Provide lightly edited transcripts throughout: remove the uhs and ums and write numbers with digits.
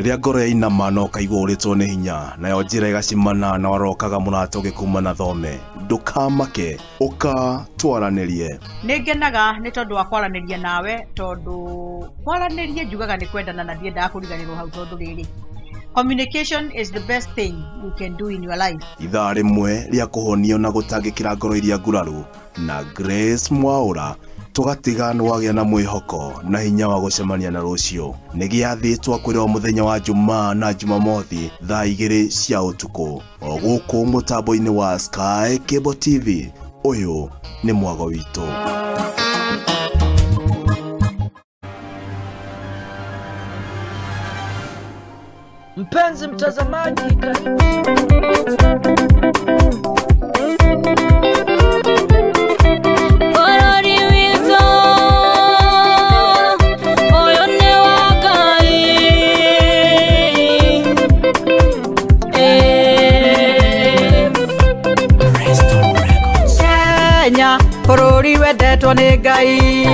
Riria ngoro yainama no kaigua uritwo ni hinya nayo njira igacimana na warokaga mũrata ũgĩkuma na thome ndukamake uka twaranirie. Ningenaga ni tondu wa kwaraniria nawe tondu kwaraniria njugaga ni kwendana na ndiendaga kuriganirwo hau tondu riri communication is the best thing you can do in your life. Ithaa rimwe ria kuhonio na gutangikira ngoro iria nguraru na Grace Mwaura tugatiga nwagia na mwihoko na hinya wa gucemania na rucio ni giathitwo kwirwo muthenya wa Jumaa na Jumamothi thaa 2 cia utuku o guku mutambo-ini wa Sky Cable TV. Uyu ni mwago witu. Mpenzi mtazamaji, Bururi wendetwo ni Ngai.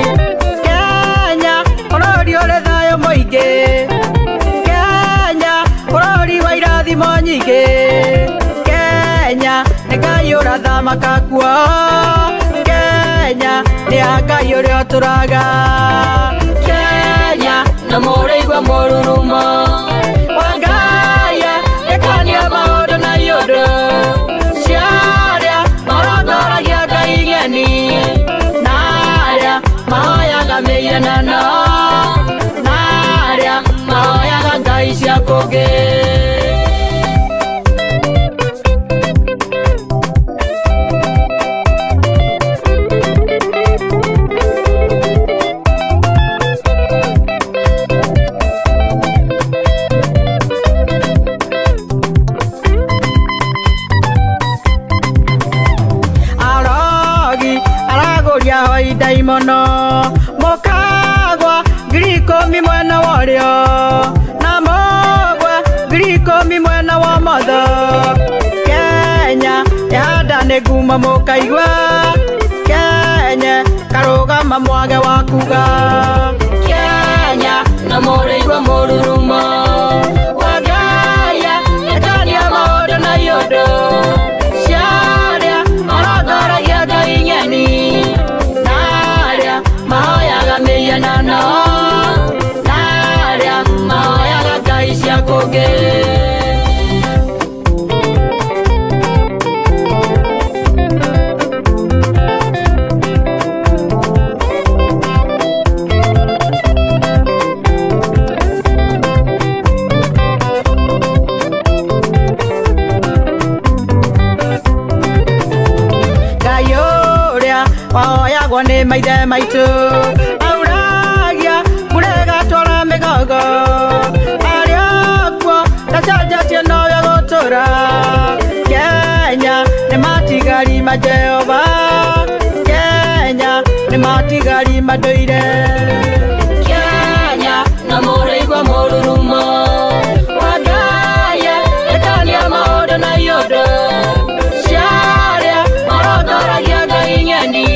Kenya bururi uri thayo muingi. Kenya bururi wa irathimo nyingi. Kenya ni Ngai urathamaga kuo. Kenya ni Ngai uria turaga. Kenya na muraigua mururumo wa Ngai ekania maundu na yundu ciaria marongoragia Ngai ng'eni naria mahoyaga mĩhianano naria mahoyaga ngai cia kũngĩ. Daimono mokagwa grikomi mwena wario na mogwa grikomi mwena wa motho. Kenya yada neguma mokaigwa. Kenya karugama mwage wa kuga. Kenya na muraigua mururumo wa Ngai ekania maundu na yundu ciaria marongoragia Ngai ng'eni mahoyaga mĩhianano naria mahoyaga ngai cia kũngĩ. Ngai ũrĩa wahoyagwo nĩ maithe maitũ auragia mũrega twara mĩgogo arĩokuo ndacenjetie nowe gũtũra. Kenya nĩ matigari ma Jehova. Kenya nĩ matigari ma ndũire. Kenya na mũraigua mũrurumo wa Ngai ekania maũndũ na yũndũ ciaria marongoragia Ngai ng'eni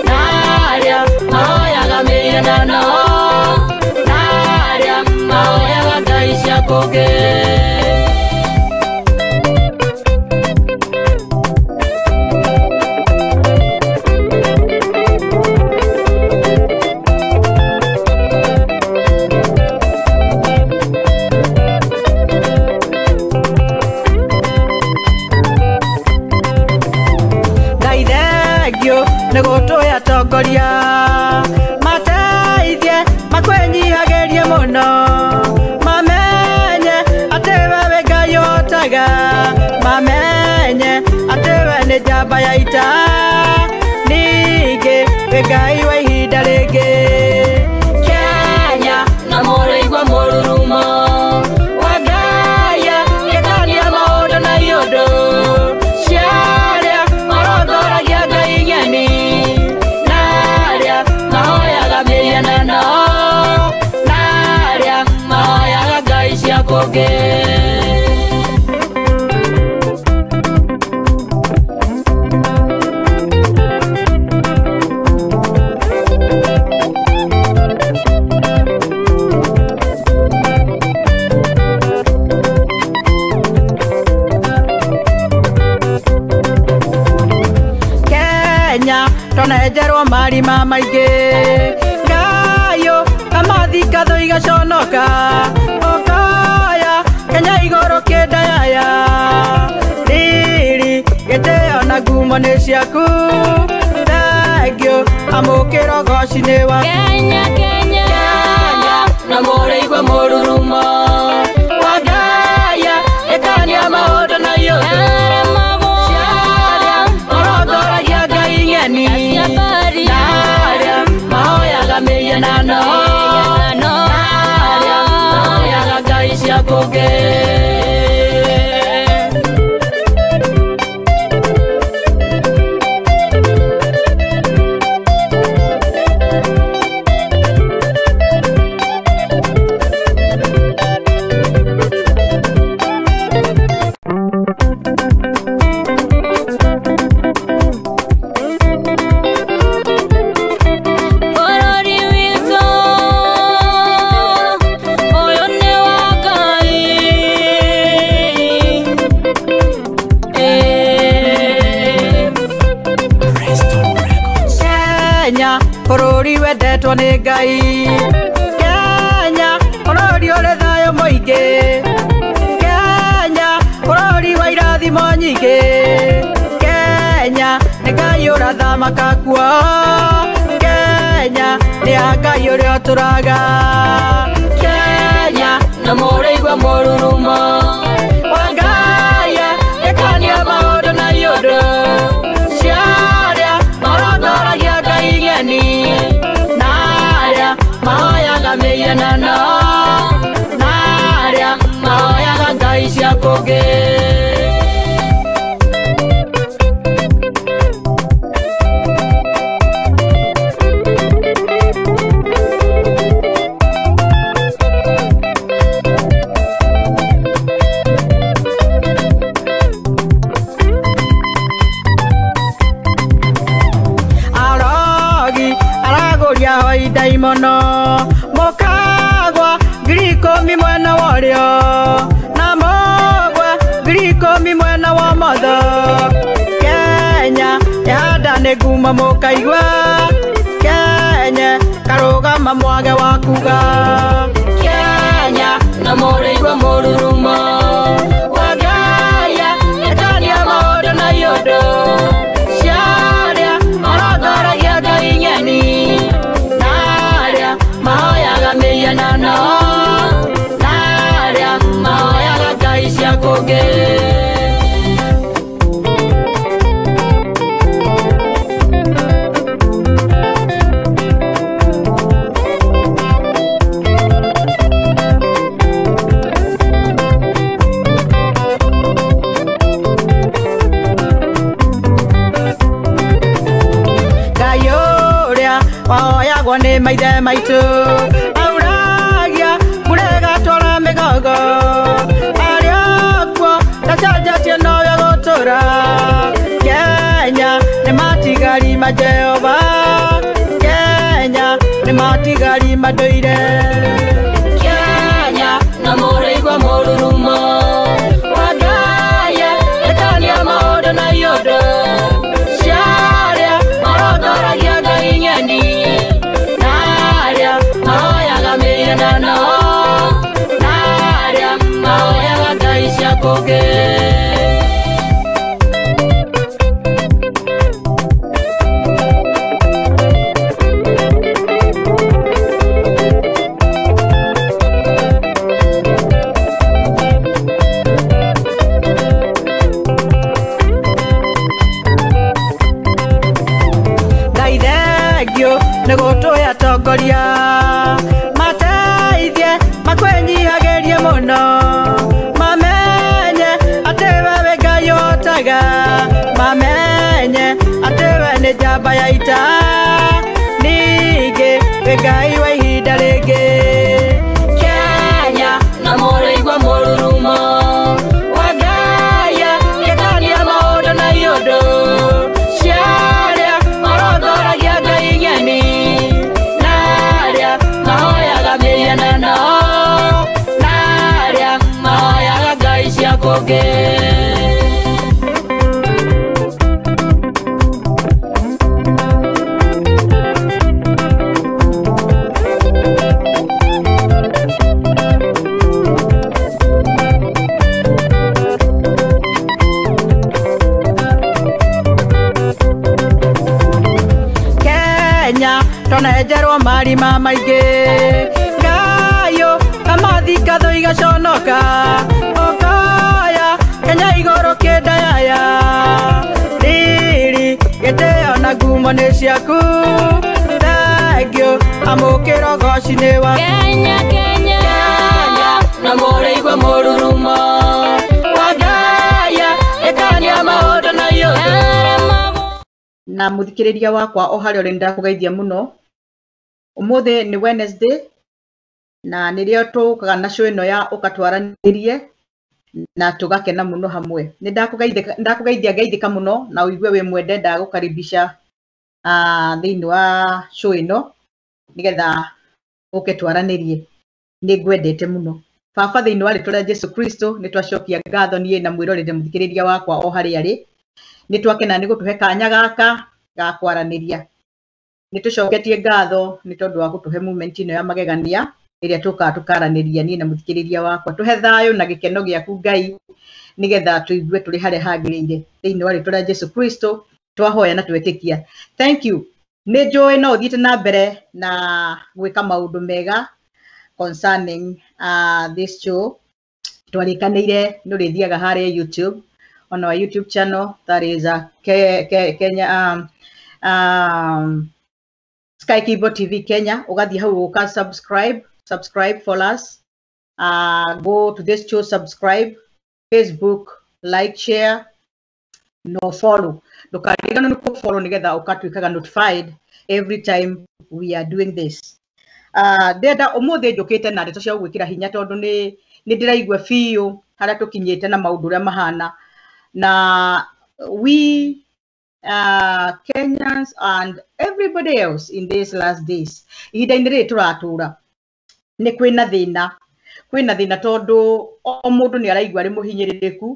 naria mahoyaga mĩhianano naria mahoyaga ngai cia kũngĩ. Ngai thengio nĩ gũtũhe atongoria mateithie makwenyihagerie mũno mamenye atĩ we wĩ Ngai ũhotaga mamenye atĩ we nĩ njamba ya ita ningĩ wĩ Ngai wa ihinda rĩngĩ. Kenya na mũraigua mũrurumo wa Ngai ekania maũndũ na yũndũ ciaria marongoragia Ngai ng'eni naria mahoyaga mĩhianano naria mahoyaga ngai cia kũngĩ. Kenya tonejerwo marima maingĩ ngayo kamathika thũ igaconoka okaya Kenya igũrũ kĩndayaya riri gĩtĩo na ngumo nĩ ciaku thengio amũkĩro goci-inĩ wa Kenya na mũrĩigua mũrurumo wa ngaya ĩkania maũndũ na yũndũ orongoragia ngai ng'eni narĩa mahoyaga mĩhianano narĩa mahoyaga ngai cia kũngĩ bũrũri wendetwo nĩ Ngai Kenya bũrũri ũrĩ thayũ mũingĩ Kenya bũrũri wa irathimo nyingĩ Kenya nĩ Ngai ũrathamaka kuo Kenya nĩ Ngai ũrĩa ũtũraga Kenya na mũrĩigua mũrurumo wa ngaya ĩkania maũndũ na yũndũ ciarĩa orongoragia ngai ng'eni narĩa mahoyaga mĩhianano narĩa mahoyaga ngai cia kũngĩ daimono mokagwa grikomi mwena waryo na mogwa grikomi mwena wa motho Kenya yada neguma mokaigwa Kenya karugama mwage wakuga Kenya na mũrĩigua mũrurumo wa ngaya ĩkania maũndũ na yũndũ ciarĩa orongoragia ngai ng'eni mahoyaga mĩhianano narĩa mahoyaga ngai cia kũngĩ Ngai ũrĩa wahoyagwo nĩ maithe maitũ auragia mũrega twara mĩgogo arĩa kuo ndacanjatie nowe gũtũra Kenya nĩ matigari ma Jehova Kenya nĩ matigari ma ndũire Kenya na mũrĩigua mũrurumo wa ngaya ĩkania maũndũ na yũndũ ciarĩa orongoragia ngai ng'eni narĩa mahoyaga mĩhianano narĩa mahoyaga ngai cia kũngĩ nĩgũtũyatongoria mateithie makwĩnyihagĩrie mũno mamenye atĩ wewe Ngai ũhotaga mamenye atĩ we nĩ njamba ya ita ningĩ wĩ Ngai wa ihinda rĩngĩ Kenya na mũrĩigua mũrurumo wa ngaya ĩkania maũndũ na yũndũ ciarĩa orongoragia ngai ng'eni narĩa mahoyaga mĩhianano narĩa mahoyaga ngai cia kũngĩ Kenya tonejerwo marima maingĩ ngayo kamathika thũ igaconoka okaya Kenya igũrũ kĩndayaya riri gĩtĩo na ngumo nĩ ciaku thengio amũkĩro goci-inĩ wa Kenya Kenya na mũrĩigua mũrurumo wagaya ĩkania maũndũ na yothe na muthikiriria wakwa o harĩa ũrĩ ndakugeithia muno umuthi ni Wednesday na nĩrĩo tũkaga na show ĩno ya ũkatwaranĩrie na tugakena muno hamwe ni ndakugeithia geithika muno na uigue we mwende ndagukaribisha thĩinĩ wa show ĩno nigetha ũke twaranĩrie ni ngwendete muno baba thĩinĩ wa rĩtwa rĩa Jesu Kristo ni twacokia ngatho niĩ na mwĩrorere muthikiriria wakwa o harĩa arĩ ni twakena ni gutuhe kanya gaka ga kwaranĩria ni tucoketie ngatho ni tondu wa gutuhe moment ino ya magegania iria tukaranĩria niĩ na muthikiriria wakwa tuhe thayũ na gĩkeno gĩaku Ngai nigetha tuigue tũrĩ harĩa hagĩrĩire thĩinĩ wa rĩtwa rĩa Jesu Kristo twahoya na twetĩkia thank you ni njũĩ no ũthiĩte na mbere na gwĩka maũndũ mega concerning this show twarĩkanĩire nĩ ũrĩthiaga harĩa YouTube on our YouTube channel that is Kenya Sky Kibo TV Kenya ugathi hau uka subscribe for us go to this show subscribe Facebook like share no follow ndukarigana no follow nigetha ukatuikaga notified every time we are doing this ndenda umuthi njukite na ndeto cia gwikira hinya tondu ni ndiraigua biũ haria tukinyite na maundu ria mahana na we Kenyans and everybody else in these last days ihinda-inĩ rĩrĩ tũratura nĩ kwĩna thĩna tondu o mũndũ nĩ araigua arĩ mũhinyĩrĩrĩku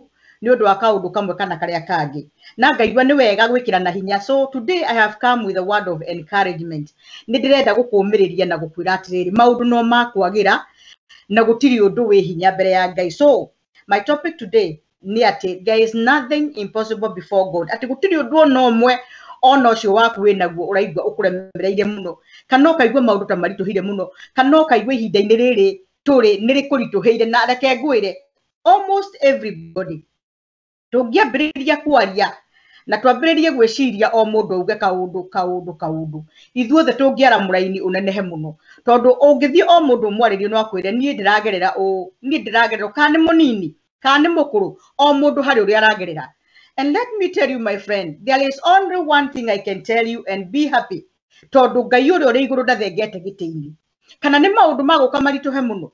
nĩ ũndũ wa kaũndũ kamwe kana karĩa kangĩ na ngaigua nĩ wega gwĩkĩra na hinya so today I have come with a word of encouragement nĩ ndĩrenda gũkũũmĩrĩria na gũkwĩra atĩrĩrĩ maũndũ no makwagĩra na gũtirĩ ũndũ wĩ hinya mbere ya Ngai so my topic today ni ati there is nothing impossible before God ati gutiri undu ona umwe ona ucio waku winaguo uraigua ukuremereire muno kana ukaigua maundu ta marituhire muno kana ukaigua ihinda-inĩ rĩrĩ turi nĩrĩkũritũhĩire na reke ngwĩre almost everybody tũngĩambĩrĩria kwaria na twambĩrĩrie gwĩciria o mũndũ auge kaũndũ ithuothe tũngĩara mũraini unenehe muno tondu ũngĩthiĩ o mũndũ mwarĩrie no akwĩre niĩ ndĩragerera kana nĩ mũnini kana nĩ mũkũrũ o mũndũ harĩ ũrĩa aragerera and let me tell you my friend there is only one thing I can tell you and be happy tondu Ngai ũrĩa ũrĩ igũrũ ndathengete gĩtĩ-inĩ kana nĩ maũndũ magũka maritũhe muno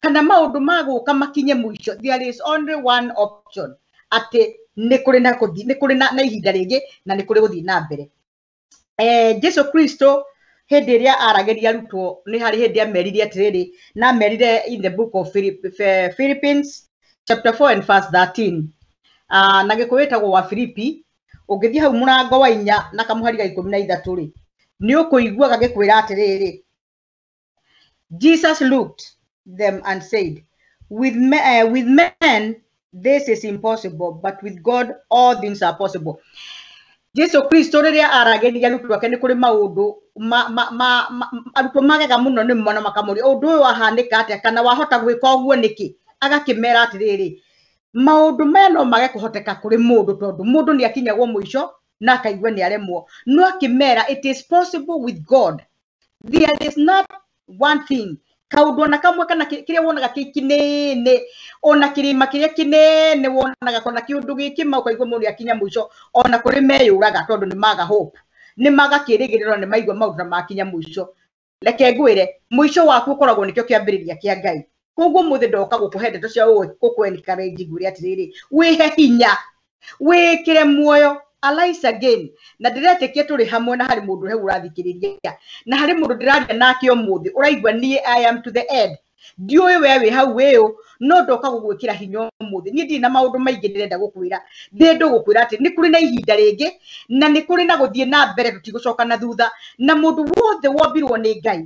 kana maũndũ magũka makinye mũico there is only one option ati nĩ kũrĩ na ihinda rĩngĩ na nĩ kũrĩ gũthiĩ na mbere Jesu Kristo hĩndĩ ĩrĩa arageria arutwo nĩ harĩ hĩndĩ amerire atĩrĩrĩ na amerire in the book of Philippians chapter 4 and verse 13 na gĩkũyũ wĩtagwo wa Filipi ũngĩthiĩ hau mũrango wa 4 na kamũhari ga 13 rĩ nĩ ũkũigua gagĩkwĩra atĩrĩrĩ Jesus looked them and said with men this is impossible but with God all things are possible Jesu Kristo rĩrĩa arageria arutwo ake nĩ kũrĩ maũndũ arutwo magega mũno nĩ mona makamũria ũndũ ũyũ wahanĩka atĩa kana wahota gwĩka ũguo nĩkĩ agakĩmera atĩrĩrĩ maũndũ maya no mage kũhoteka kũrĩ mũndũ tondu mũndũ nĩ akinyagwo mũico na akaigua nĩ aremwo no akĩmera it is possible with God there is not one thing kaũndũ ona kamwe kana kĩrĩa wonaga kĩnene ona kĩrĩma kĩrĩa kĩnene wonaga kana kĩũndũ gĩkĩ mau kaigua mũndũ akinya mũico ona kũrĩ meyũraga tondu nĩ maga hope nĩ maga kĩrĩgĩrĩro nĩ maigua maũndũ makinya mũico reke ngwĩre mũico waku ũkoragwo nĩkĩo kĩambĩrĩria kĩa Ngai koguo mũthĩ ndoka gũkũhe ndeto cia gũkwencourage ngwĩre atĩrĩrĩ wĩhe hinya wĩkĩre muoyo arise again na ndiretĩkia tũrĩ hamwe na harĩ mũndũ heu ũrathikĩrĩria na harĩ mũndũ ndĩraria nake ũmũthĩ ũraigua niĩ I am to the end ndiũĩ we wĩ hau wĩũ no ndoka gũgwĩkĩra hinya ũmũthĩ niĩ ndirĩ na maũndũ maingĩ ndĩrenda gũkwĩra ndĩndũ gũkwĩra atĩ nĩ kũrĩ na ihinda rĩngĩ na nĩ kũrĩ na gũthiĩ na mbere tũtigũcoka na thutha na mũndũ wothe wombirwo nĩ Ngai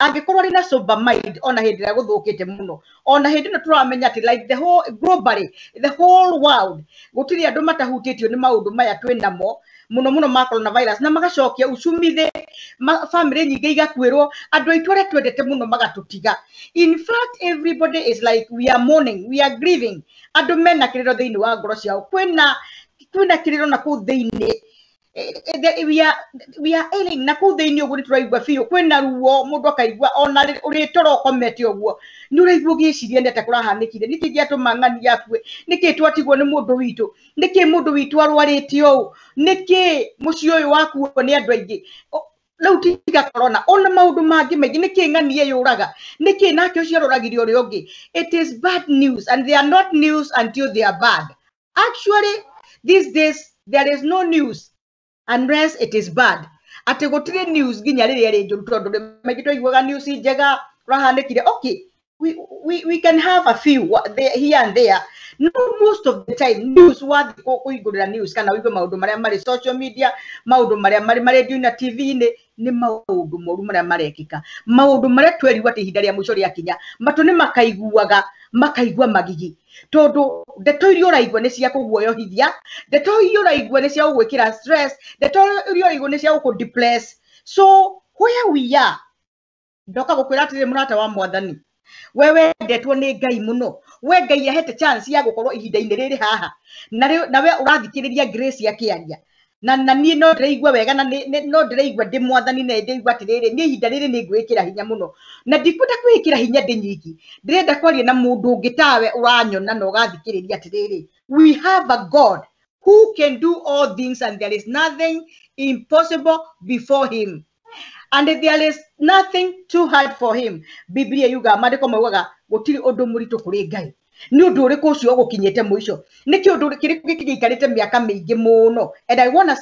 angĩkorwo rĩ na sober mind ona hĩndĩ ĩrĩa gũthũkĩte mũno ona hĩndĩ ĩno tũramenya atĩ like the whole globally the whole world gũtirĩ andũ matahutĩtio nĩ maũndũ maya twĩ namo muno ma coronavirus na magacokia ucumithĩ family nyingi igakwirwo andu aitu aria twendete muno magatutiga. In fact, everybody is like we are mourning, we are grieving. Andu mena kiriro thiini wa ngoro ciao. Kwina kiriro na ku thiini we are ailing na ku thiini uguo ni turaigua fiu. Kwina ruo mundu akaigua ona uri toro komete uguo ni uraigua giciria ndete kurahanikire niki giatuma ng'ani yakue niki twatigwo ni mundu witu niki mundu witu arwarite u niki muci uyu wakuo ni andu aingi riu tiga corona ona maundu mangi maingi niki ng'ani yuraga niki nake ucio aroragire uri ungi. It is bad news and they are not news until they are bad. Actually, these days there is no news unless it is bad. Ate gutire news ginya riri ri njuru tondu maingi twaiguaga news njega rahanikire. Okay, we can have a few here and there. No, most of the time news what kuigurira news kana wigo maundu maria mari social media, maundu maria mari radio na TV ni maundu moru maria marekika, maundu maria tweriwa ati ihinda ria muico ria kinya matu ni makaiguaga makaigua magigi tondu ndeto iria uraigua ni cia kuguoyohithia, ndeto iria uraigua ni cia gugwikira stress, ndeto iria uraigua ni cia gukudepress. So where we are ndoka gukwira ati murata wa mwathani wewe ndetwo ni Ngai muno, we Ngai ahete chance ya gukorwo ihinda-ini riri haha na we urathikiriria Grace akiaria na nie no ndiraigua wega na no ndiraigua ndi mwathani na ndiraigua atiriri ni ihinda riri ni ngwikira hinya muno na ndikwenda kwikira hinya ndi nyiki ndirenda kwaria na mundu ungi tawe uranyona na ugathikiriria atiriri. We have a God who can do all things and there is nothing impossible before him. And there is nothing too hard for him. Biblia yuga mandiko maugaga gutiri undu muritu kuri Ngai. Ni undu uriku ucio gukinyete muico. Niki undu kiriku gikigikarite miaka mingi muno. And I wanna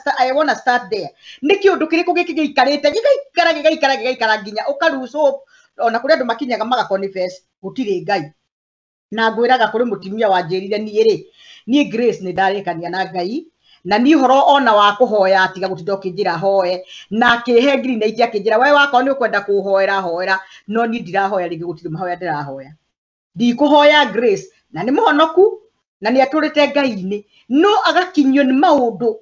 start there. Niki undu kiriku gikigikarite gigaikara nginya ukaruso ona kuri andu makinyaga maga confess gutiri Ngai. Na ngwiraga kuri mutimia wanjirire ni Grace ni ndarekania na Ngai. Na ni horo ona wa kuhoya atiga gutindo kinjira hoye na kihe ngiri na itia kinjira we wako ni ukwenda kuhoera no ni ndirahoya ringi gutiri mahoya ndirahoya ndi kuhoya Grace na ni muhonoku na ni aturite Ngai-ini no agakinyio ni maundu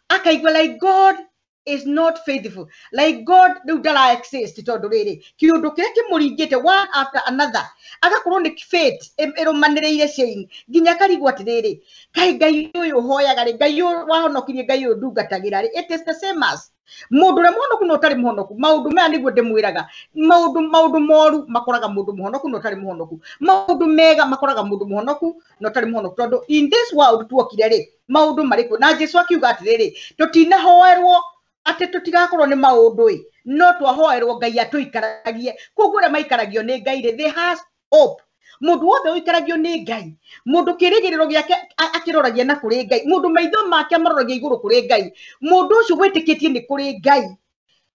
akaigwa like God is not faithful, like God do that exist tondu riri kiundu kire kimuringite one after another agakorwo ni faith irumaniriire chain ginya karigwa atiriri kai Ngai uyu hoyaga ri Ngai wahonokirie Ngai uyu ndungatagira ri. It is the same as mundu re muhonoku no tari muhonoku. Maundu maya niguo ndimwiraga maundu moru makoraga mundu muhonoku no tari muhonoku, maundu mega makoraga mundu muhonoku no tari muhonoku tondu in this world tuokire ri maundu mariku na Jesu akiuga atiriri tutina hoerwo ate tutigakorwo ni maundu no twahoerwo Ngai atuikaragie koguo maikaragio ni Ngai they has hope. Mundu wothe uikaragio ni Ngai, mundu kirigiriro giake akiroragia na kuri Ngai, mundu maitho make maroragia iguru kuri Ngai, mundu ucio gwitikitie ni kuri Ngai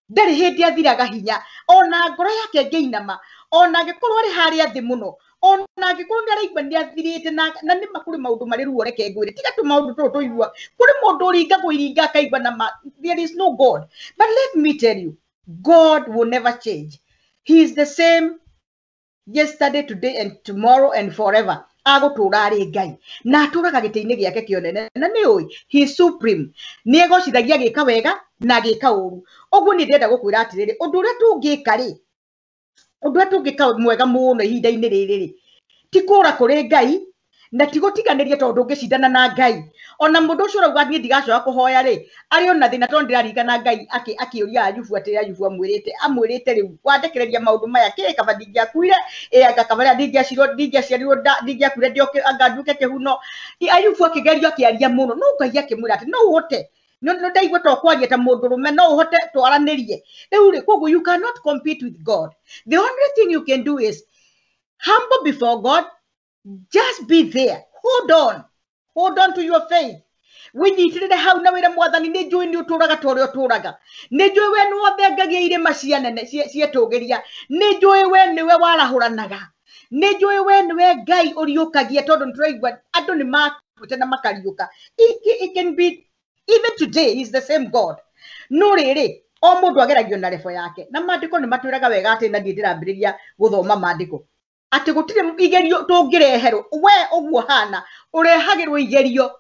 ndari hindi athiraga hinya ona ngoro yake ngeinama ona ngikorwo ari haria thi muno ona ngikorwo ni araigua ni athirite na ni makuri maundu mari ruo reke ngwire tiga tu maundu tu tuigua kuri mundu uringa kuiringa akaigua na there is no God. But let me tell you, God will never change. He is the same yesterday, today and tomorrow and forever. Agutura ari Ngai na aturaga gitiini giake kionene na ni oi he is supreme ni egocithagia gika wega na gika uru. Oguo ni ndenda gukwira atiriri undu uria tungika ri undu uria tungika mwega muno ihinda-ini riri ri ti kura kuri Ngai na ti gutiganiria tondu ngicindana na Ngai. Ona mundu ucio rauga ni ndigacoka kuhoya ri ari ona thina tondu ndirarigana Ngai akiuria Ayubu atiri Ayubu amwirite riu wandekereria maundu maya ki kaba ndingiakuire anga kaba ndingiaciarirwo ndingiakuire ndioke anga nduke kihuno. Ayubu akigerio akiaria muno no Ngai akimwira ati no uhote no ndaigua to kwaria ta mundu rume no uhote twaranirie riu ri koguo you cannot compete with God. The only thing you can do is humble before God. Just be there. Hold on to your faith. Winyitirire hau na wira mwathani ni njui ni uturaga tore uturaga ni njui we no bengagia irima cianene cietugiria ni njui we ni we warahuranaga ni njui we ni we Ngai uriukagia tondu nturaigua andu ni makute na makariuka. It can be even today is the same God. No riri o mundu ageragio na level yake na mandiko ni matwiraga wega ati na ndirambiriria guthoma mandiko ati gutire igerio tungireherwo we uguo hana urehagirwo igerio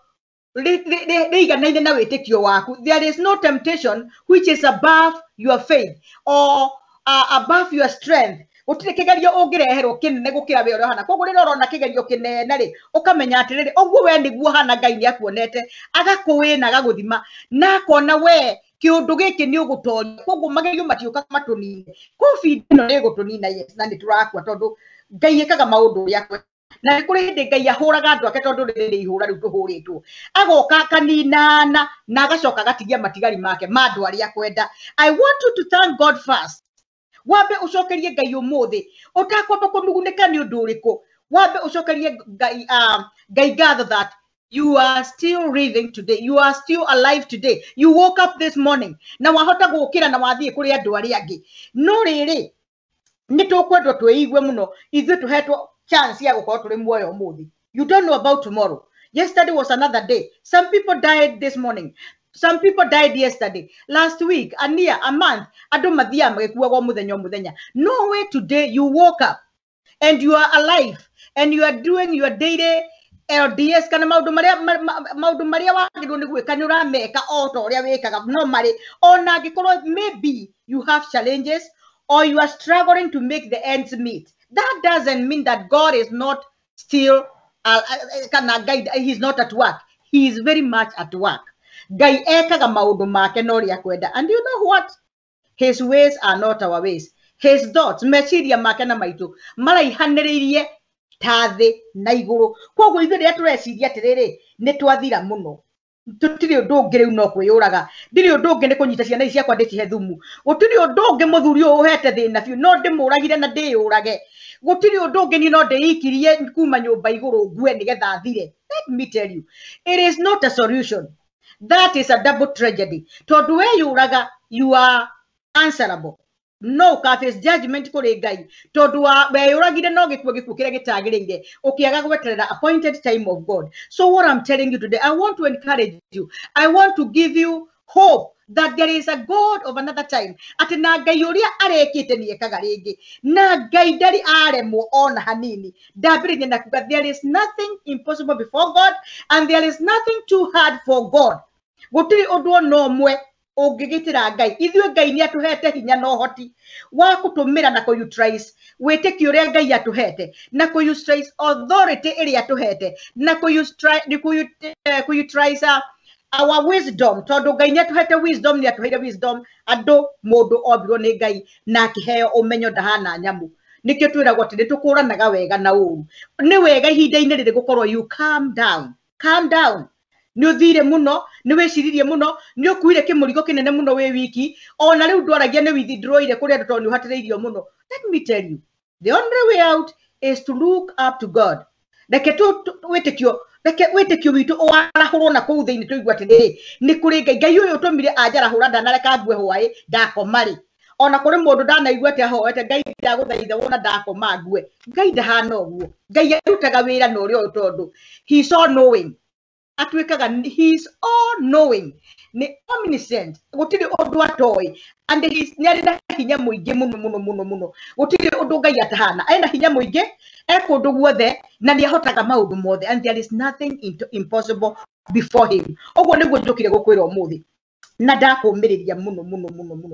Reiganaine na wĩtĩkio waku. There is no temptation which is above your faith or above your strength. Gũtirĩ kĩgerio ũngĩreherwo kĩnene gũkĩra we ũrĩa hana. Koguo rĩrĩa ũrona kĩgerio kĩnene rĩ, ũkamenya atĩrĩrĩ, ũguo we nĩguo hana Ngai nĩakuonete, agakũwĩna agagũthima na akona we kĩũndũ gĩkĩ nĩ ũgũtoria. Koguo magerio matiũka matũnine. COVID ĩno nĩ ĩgũtũnina, yes, na nĩ tũrakua tondũ Ngai ekaga maũndũ ũrĩa kwenda. Na kuri hindi Ngai ahuraga andu ake tondu riri ihura riu tuhuritwo agoka kaninana na agacoka gatigia matigari make mandu aria kwenda. I want you to thank God first. Wambe ucokerie Ngai umuthi utakwamba kunuguneka ni undu uriku. Wambe ucokerie Ngai gatho that you are still breathing today, you are still alive today, you woke up this morning na wahota gukira na wathie kuri andu aria angi. No riri ni tukwendwo twiigwe muno ithu tuhetwo chance ya gukorwo turi muoyo umuthi. You don't know about tomorrow. Yesterday was another day. Some people died this morning. Some people died yesterday. Last week, a year, a month. Ado mathia magekuwa muthenya. No way today you woke up and you are alive and you are doing your daily LDS kana maundu maria wagirwo ni gwika ni urameka o ta uria wikaga normally. Ona gikorwo maybe you have challenges or you are struggling to make the ends meet. That doesn't mean that God is not still he's not at work. He is very much at work. Ngai ekaga maundu make no ria kwenda. And you know what? His ways are not our ways. His thoughts, meciria make na maitu maraihaniririe tathi na iguru. Koguo ithu ria tureciria atiriri ni twathira muno. Tutiri undu ungi riu no kwiyuraga. Ndiri undu ungi ni kunyita ciana ici ciakwa ndicihe thumu. Gutiri undu ungi muthuri uyu uhete thina biu no ndimuragire na ndiyurage. Gutiri undu ungi ni no ndiikirie kuma nyumba iguru ngue nigetha thire. Let me tell you, it is not a solution. That is a double tragedy. Tondu we yuraga, you are answerable. No face judgment kuri Ngai. Tondu we yuragire no gikuo kira gitagirire ukiaga gweterera appointed time of God. So what I'm telling you today, I want to encourage you. I want to give you hope that there is a God of another time. Ati na Ngai uria arekite ni ekaga ringi. Na Ngai ndari aremwo ona hanini. Ndambiririe na kuga there is nothing impossible before God and there is nothing too hard for God. Gutiri undu no mwe ungigitira Ngai. Ithuĩ Ngai ni atuhete hinya no hoti wa kutumira na kuyutilize wĩtĩkio ũrĩa Ngai atuhete na kuyutilize authority ĩrĩa atuhete na kuyutilize our wisdom. Tondu Ngai ni atuhete wisdom, ni atuheire wisdom andu mundu ombirwo ni Ngai na akiheo umenyo ndahana nyamu. Nikio twiragwo ati nitukuranaga wega na uru. Ni wega ihinda-inĩ rĩrĩ gukorwo you calm down. Calm down. Ni uthire muno, ni weciririe muno, ni ukuire kimurigo kinene muno we wiki. Ona riu ndwaragia ni withdraw kuri andu tondu hatiriirio muno. Let me tell you, the only way out is to look up to God. Reke tu wĩtĩkio witũ warahũrwo na kũu thĩinĩ tũigua atĩrĩrĩ nĩ kũrĩ Ngai ũyũ ũtũmire anjarahũra ndanareka ngue hwaĩ ndakoma rĩ. Ona kũrĩ mũndũ ndanaigua atĩ ahoete Ngai ndagũthaitha wona ndakoma ngue. Ngai ndahana ũguo. Ngai arutaga wĩra na ũrĩa ũyũ tondu he is all knowing. Atuĩkaga he is all knowing. Ni omniscient. Gũtirĩ ũndũ atoĩ. And he nĩ arĩ na hinya mũingĩ mũno. Gũtirĩ ũndũ Ngai atahana. Ena hinya mũingĩ, ekũndũ guothe na nĩ ahotaga maũndũ mothe. And there is nothing impossible before him. Ũguo nĩguo njũkire gũkwĩra ũmũthĩ. Na ndakũmĩrĩria mũno.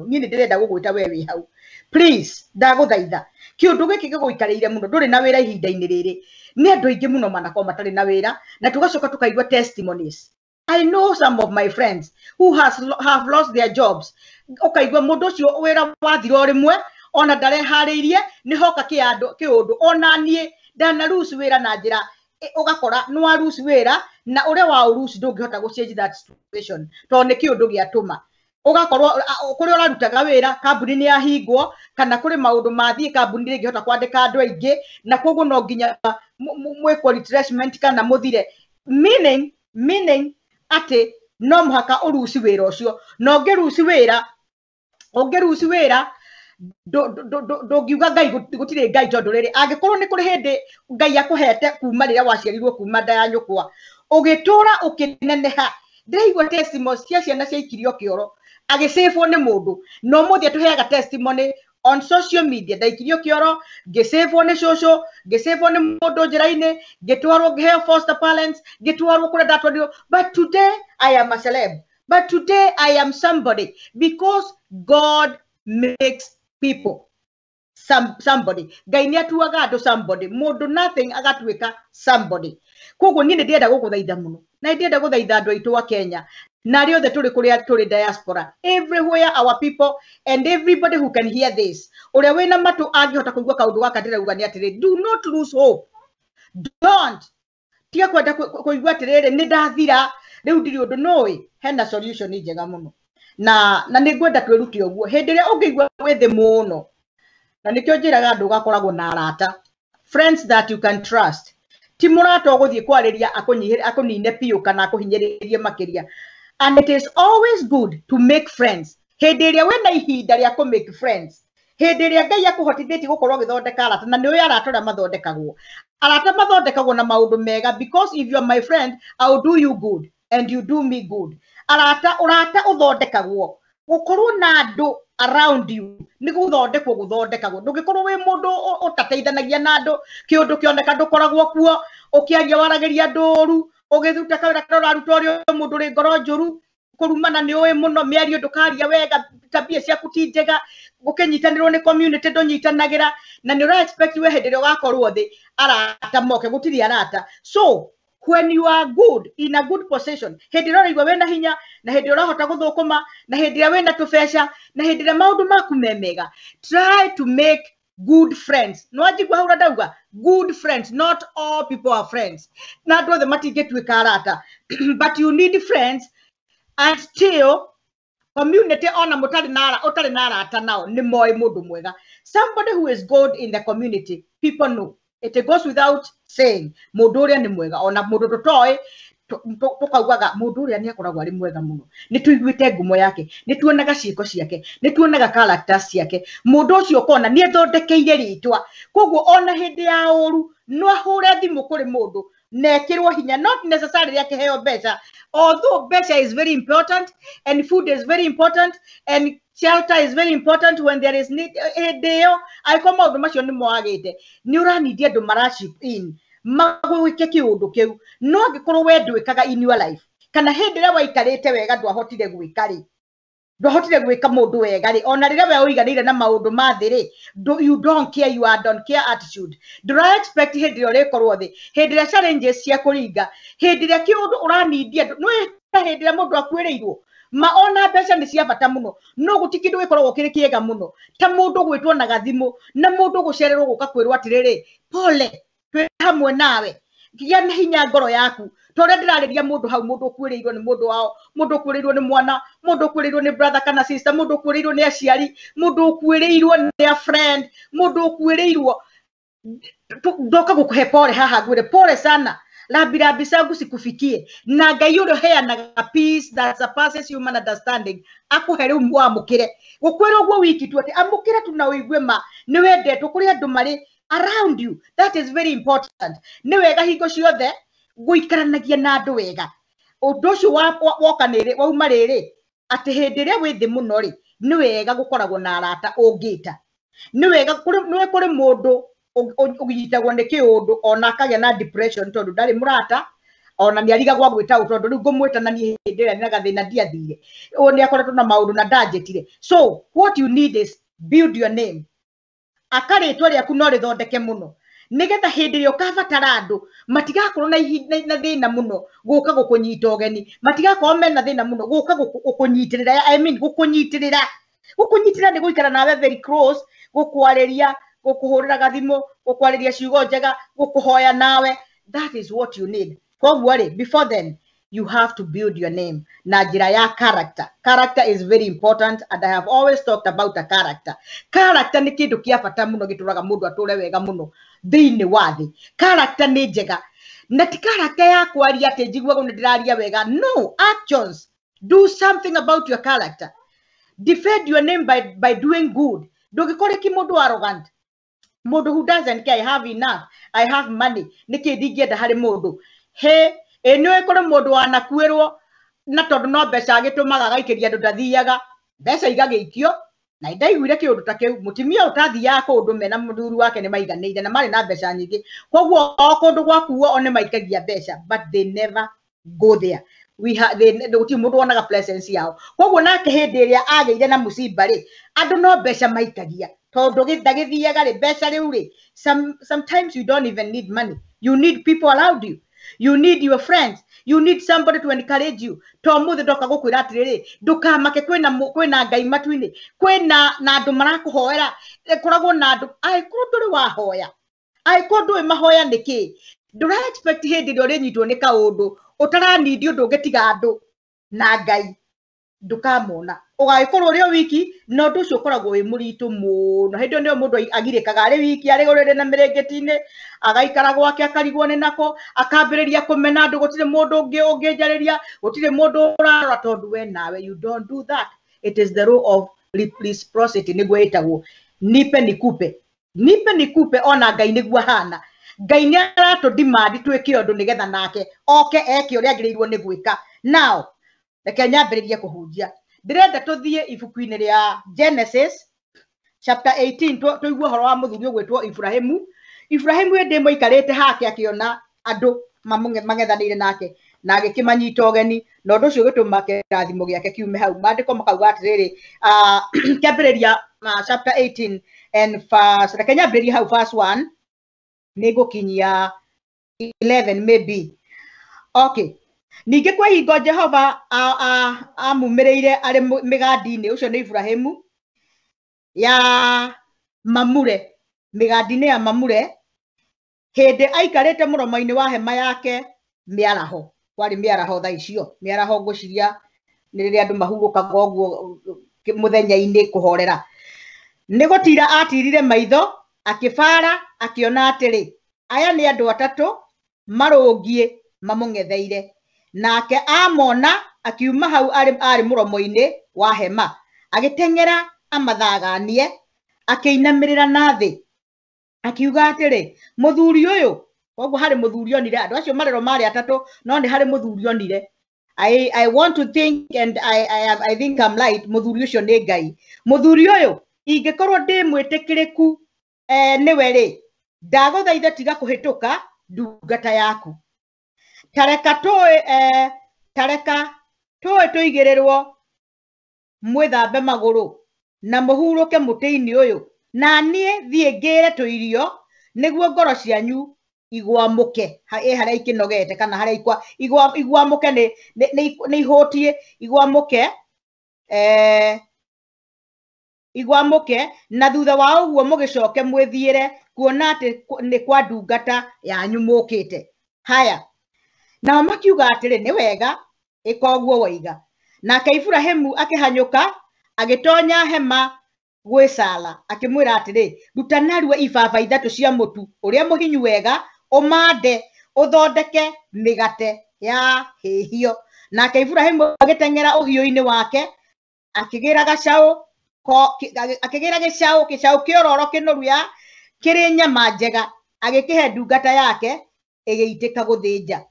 Niĩ nĩ ndĩrenda gũgwĩta we wĩ hau. Please, ndagũthaitha. Kĩũndũ gĩkĩ gĩgũikarĩire mũno. Ndũrĩ na wĩra ihinda-inĩ rĩrĩ. Nĩ andũ aingĩ mũno manakorwo matarĩ na wĩra na tugacoka tukaigua testimonies. I know some of my friends who have lost their jobs. Ukaigua mũndũ ũcio wĩra wathira o rĩmwe ona ndareharĩirie nĩ hoka kĩũndũ ona niĩ ndana lose wĩra na njĩra ugakora nĩ wa lose wĩra na ũrĩa wa lose ndũngĩhota gũ change that situation tondũ nĩ kĩũndũ gĩatũma ugakorwo kũrĩa ũrarutaga wĩra kambuni nĩ yahingwo kana kũrĩ maũndũ mathiĩ kambuni ndĩngĩhota kwandĩka andũ aingĩ na koguo no nginya mwĩkwo retracement kana mũthire meaning ati no muhaka urusi wĩra ũcio no ngĩrusi wĩra ndũngiuga Ngai gũtirĩ Ngai tondu rĩrĩ angĩkorwo nĩ kũrĩ hĩndĩ Ngai akũhete kuma rĩrĩa waciarirwo kuma nda ya nyũkwa ũgĩtũra ũkĩneneha. Ndĩraigua testimony cia ciana ciaikirio kĩoro agĩcĩbwo nĩ mũndũ no mũthĩ atuheaga testimony on social media ndaikirio kioro ngisave ne social ngisave ne modo njiraine ngitwarwo ngiheo foster parents ngitwarwo kure ndatwario but today I am a celeb but today I am somebody because God makes people somebody Ngai atuaga andu somebody mundu nothing agatuika somebody koguo ni ndienda gukuthaitha muno na ndienda guthaitha andu aitu wa Kenya na riothe tuli kuria tuli diaspora everywhere our people and everybody who can hear this uria wina matu angihota kuigua kaundu gaka ndirauga ni atiri do not lose hope don't tia kwenda kuigua atiriri ni ndathira riu ndiri undu noi hena solution njega muno na ni ngwenda twiruti uguo hindi ria ungigua withi muno na nikyo njiraga andu gakoragwo na arata friends that you can trust ti murata uguthie kwariria akunine piu kana akuhinyiririe makiria and it is always good to make friends hindi ria wena ihinda ria ku make friends hindi ria Ngai akuhotithĩtie gukorwo githondeka arata na niwe arata ria mathondekagwo na maundu mega because if you are my friend I will do you good and you do me good arata uthondekagwo gukorwo na andu around you ni guthondekagwo ndugikorwo wi mundu utateithanagia na andu kiundu kioneka ndukoragwo kuo ukiaria warageria ndoru ugithuta kawira karuta uri mundu ri ngoro njuru kurumana ni uwi muno miario ndukaria wega tabia ciaku ti njega gukinyitanirwo ni community ndonyitanagira na ni expect we hindi ria ugakorwo thi arata moke gutiri arata so when you are good in a good position hindi ria uraigua wena hinya na hindi ria urahota guthukuma na hindi ria wena tubesha na hindi ria maundu maku memega try to make good friends no ajigwa haura dauga good friends not all people are friends na andu othe matingĩtuĩka arata but you need friends and still community ona utari na arata nao ni moi mundu mwega somebody who is good in the community people know it goes without saying mundu uria ni mwega ona mundu tutoi tukaugaga mundu uria ni akoragwo ari mwega muno ni tuiguite ngumo yake ni tuonaga ciiko ciake ni tuonaga characters ciake mundu ucio kona ni athondekeire ritwa koguo ona hindi ya uru no ahure thimu kuri mundu nekirwo hinya not necessarily akiheo mbeca although mbeca is very important and food is very important and shelter is very important when there is need deo I come out macio ni moagite ni uranidia andu maraship in magwike kiundu kiu no ngikorwo we ndwikaga in your life kana hindi ria waikarite wega ndwahotire gwikari ndwahotire gwika mundu wega ri ona riria we uiganire na maundu mathiri you don't care you are don't care attitude do I expect hindi ria rikorwo thi hindi ria challenges cia kuringa hindi ria kiundu uranidia no hindi ria mundu akwireirwo maona mbeca ni cia bata muno no gutikindu gikoragwo kiri kiega muno ta mundu gwitwo na gathimu na mundu gucererwo guka kwirwo atiriri pole twi hamwe nawe gia na hinya ngoro yaku tore ndirariria mundu hau mundu kwiriirwo ni mundu wao mundu kwiriirwo ni mwana mundu kwiriirwo ni brother kana sister mundu kwiriirwo ni aciari mundu kwiriirwo ni a friend mundu kwiriirwo ndoka gukuhe pole haha ngwire pole sana Rabi zangu sikufikie na Ngai uria heanaga peace that surpasses human understanding akuhere amukire gukwira uguo wiki tu ati amukire tu na uigue ma ni wendetwo kuri andu mari around you that is very important ni wega hingo ciothe guikaranagia na andu wega undu ucio woka niri wauma riri ati hindi ria withi muno ri ni wega gukoragwo na arata ungita ni wega kuri mundu ugitagwo ni kiundu ona akagĩa na depression tondu ndari murata ona ni arigagwa gwita utondu riu ngumwita na ni hindi ria na gathina ndiathire ni akoretwo na maundu na ndanjetire so what you need is build your name akaritwa riaku no rithondeke muno nigetha hindi ria ukabatara andu matigakorwo na thina muno guka gukunyita ugeni matigakorwo mena thina muno guka gukunyitirira I mean gukunyitirira ni guikara nawe very close gukwariria gukuhurira gathimu gukwariria ciugo njega gukuhoya nawe that is what you need koguo ri before then you have to build your name na njira ya character is very important and I have always talked about a character ni kindu kia bata muno gituraga mundu ature wega muno thiini wa thi character ni njega na ti character ya kwaria ati njigua ni ndiraria wega no actions do something about your character defend your name by doing good ndugikore ki mundu arrogant mundu who doesn't care I have enough I have money niki ndingienda hari mundu he eno ikore mundu anakwirwo na tondu no mbeca agitumaga gaikiria andu ndathiaga mbeca igagikio na ndaiguire kiundu ta kiu mutimia utathia kundu mena muthuri wake ni maiganire na mari na mbeca nyingi koguo o kundu gwakuo one maikagia mbeca but they never go there we have the mundu wonaga presence yao koguo nake hindi iria ageire na musiba ri andu no mbeca maikagia tondu githagithiaga ri mbeca riu ri sometimes you don't even need money you need people around you you need your friends you need somebody to encourage you to muthe ndoka gukwira atiriri ndukamake kwina ngai matuini kwina na andu marakuhoera kuragwo na andu ai kuruturi wahoya ai kundu mahoya niki ndura expect hindi ndo rinyitwo ni kaundu utaranidi undu ngetiga andu na ngai ndukamona ugaikorwo rio wiki no ndu ucio koragwo wi muritu muno hindi ndio mundu agirikaga ari wiki ari gorere na mirengetine agaikara gwake akarigwo ni nako akambiriria kumena andu gutire mundu unginjariria gutire mundu urarora tondu we nawe you don't do that it is the rule of reciprocity niguo itagwo nipe nikupe ona ngai niguo hana ngai ni arato demand twike undu nigetha nake oke eke uria agirirwo ni gwika now reke nyambiririe kuhunjia ndirenda tuthie ibuku-ini ria Genesis chapter 18 tuigwe horo wa muthuri gwitwo Ibrahimu ende moikarite hake akiona andu mangethanire nake na agikimanyita ogeni no ndu ucio gituma kirathimo giake kiume hau mandiko makauga atiriri kiambiriria chapter 18 and verse reke nyambiririe hau verse 1 nigukinyia 11 maybe okay ninge kwa hingo Jehova amumireire ari migandi-ini ucio ni Ibrahimu ya Mamure migandi-ini ya Mamure hindi aikarite muromo-ini wa hema yake miaraho kwari miaraho tha icio miaraho nguciria ni riria andu mahurukaga oguo muthenya-ini kuhorera ni gutira atirire maitho akifara akiona atiri aya ni andu atatu marungie mamung'etheire nake amona akiuma hau ari muromo-ini wa hema agiteng'era amathaganie akiinamirira nathi akiuga atiri muthuri uyu koguo hari muthuri onire andu acio marero mari atatu no ni hari muthuri onire I want to think and I think I'm right muthuri ucio ni ngai muthuri uyu ingikorwo ndi mwitikiriku niwe ri ndaguthaitha tiga kuhituka ndungata yaku tareka tuigirirwo mwithambe maguru na muhuruke muti-ini uyu na nie thie ngire tuirio niguo ngoro cianyu igwamuke haria ikinogete kana haria igwamuke ni ihutie igwamuke na thutha wa uguo mugicoke mwithiire kuona ati ni kwa ndungata yanyu mukite haya na makiuga atiri ni wega ikoguo waiga nake Ibrahimu akihanyuka agitonya hema gwi Sara akimwira atiri ruta narua ibaba ithatu cia mutu uria muhinyu wega umande uthondeke migate ya hihio nake Ibrahimu agiteng'era uhio-ini wake akigira gicau kiororo kinoru ya kiri nyama njega agikihe ndungata yake igiitika guthinja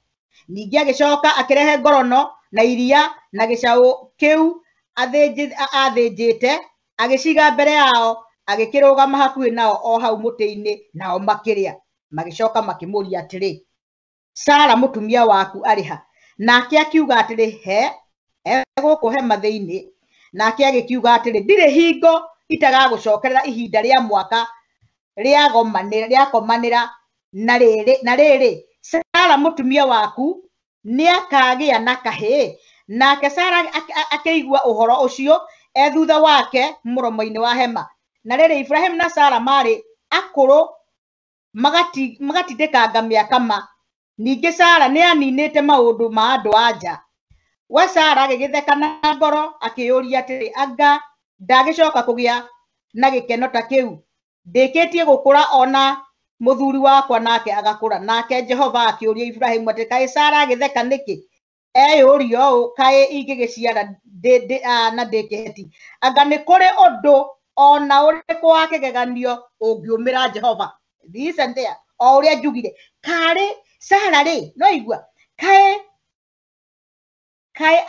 ningi agicoka akirehe ngorono na iria na gicau kiu athinjite agiciga mbere yao agikirugama hakuhi nao o hau muti-ini nao makiria magicoka makimuria atiri Sara mutumia waku ariha nake akiuga atiri he guku hema thiini nake agikiuga atiri ndire hingo itagagucokerera ihinda ria mwaka ria komanira na riri Sara mutumia waku ni akagia na kahi nake Sara akeigua uhoro ucio thutha wake muromo-ini wa hema na riri Ibrahim na Sara mari akuru magatindikanga miaka ma ningi Sara ni aninite maundu ma andu anja wa Sara agigitheka na ngoro akiyuria atiri anga ndagicoka kugia na gikeno ta kiu ndikitie gukura ona muthuri wakwa nake agakura nake Jehova akiuria Ibrahim ati kai Sara agitheka niki eyurio kai ingigiciara na ndikiheti anga ni kuri undu ona uriku wake geganio ungiumira Jehova listen there o uria njugire kari Sara ri no igua kai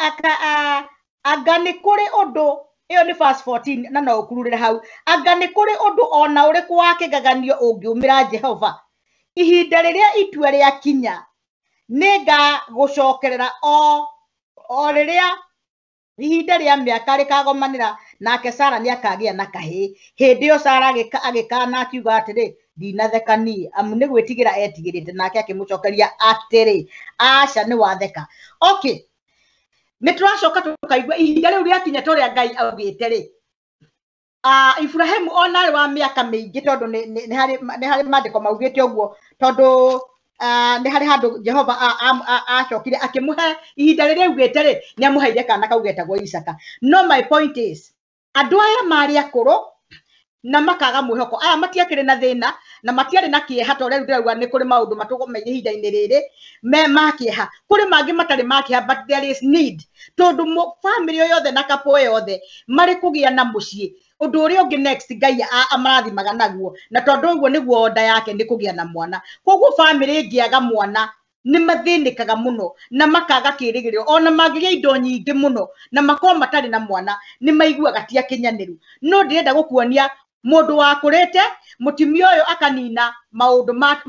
anga ni kuri undu iyo ni verse 14 na no ukururire hau anga ni kuri undu ona uri kwake gaganio ungiumira Jehova ihinda riria itua ria kinya nega gucokerera o riria ihinda ria miaka rikagomanira nake Sara ni akagia na kahi hindi yo Sara agikana akiuga atiri ndinathekani amu ni gwitigira etigirite nake akimucokeria atiri aca ni watheka. Okay, ni turacoka tukaigua ihinda riu ria kinya toria Ngai augite ri Ibrahimu ona wa miaka mingi tondu ni hari mandiko maugite uguo tondu ni hari handu Jehova acokire akimuhe ihinda riria augite ri ni amuheire kana kaugetagwo Isaka. No my point is andu aya mari akuru na makaga mwihoko aya matiakire na thina na matiari na kieha to riu ndirauga ni kuri maundu matugomenye ihinda-ini riri me makieha kuri mangi matari makieha but there is need tondu family yothe na kapo yothe mari kugia na mucii undu uri ungi next Ngai amarathimaga naguo na tondu uguo niguo order yake ni kugia na mwana koguo family ingiaga mwana ni mathinikaga muno na makaga kirigiriro ona magigia indo nyingi muno na makoma matari na mwana ni maiguaga tia kinyaniru. No ndirenda gukuonia mundu wakurite mutimio uyu akanina maundu ma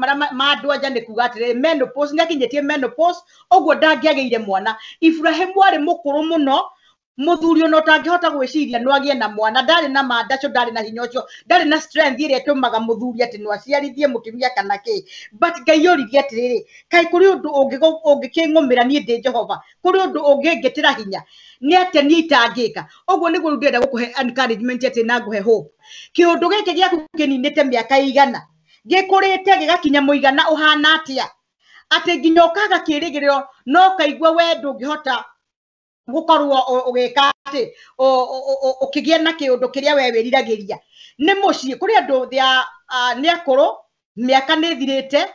andu anja ni kuga atiri menopause nyakinyitie menopause uguo ndangiageire mwana. Ibrahimu ari mukuru muno muthuri no tangihota gwiciria no agie na mwana ndari na mandacho ndari na hinya ucio ndari na strength ire tumaga muthuri ati no aciarithie mutimia kana ki but Ngai yoririe atiriri kai kuri undu ungikingumira ni ndi Jehova kuri undu ungingitira hinya ni ati ni itangika uguo niguo ndenda gukuhe encouragement ati na nguhe hope kiundu giki giaku kininite miaka igana gikurite gigakinya muigana uhana atia ati nginya ukaga kirigiriro no kaigwa we ndungihota gukorwo ugika ati ukigia na kiundu kiria we wiriragiria ni mucii kuri andu thia ni akuru miaka ni thirite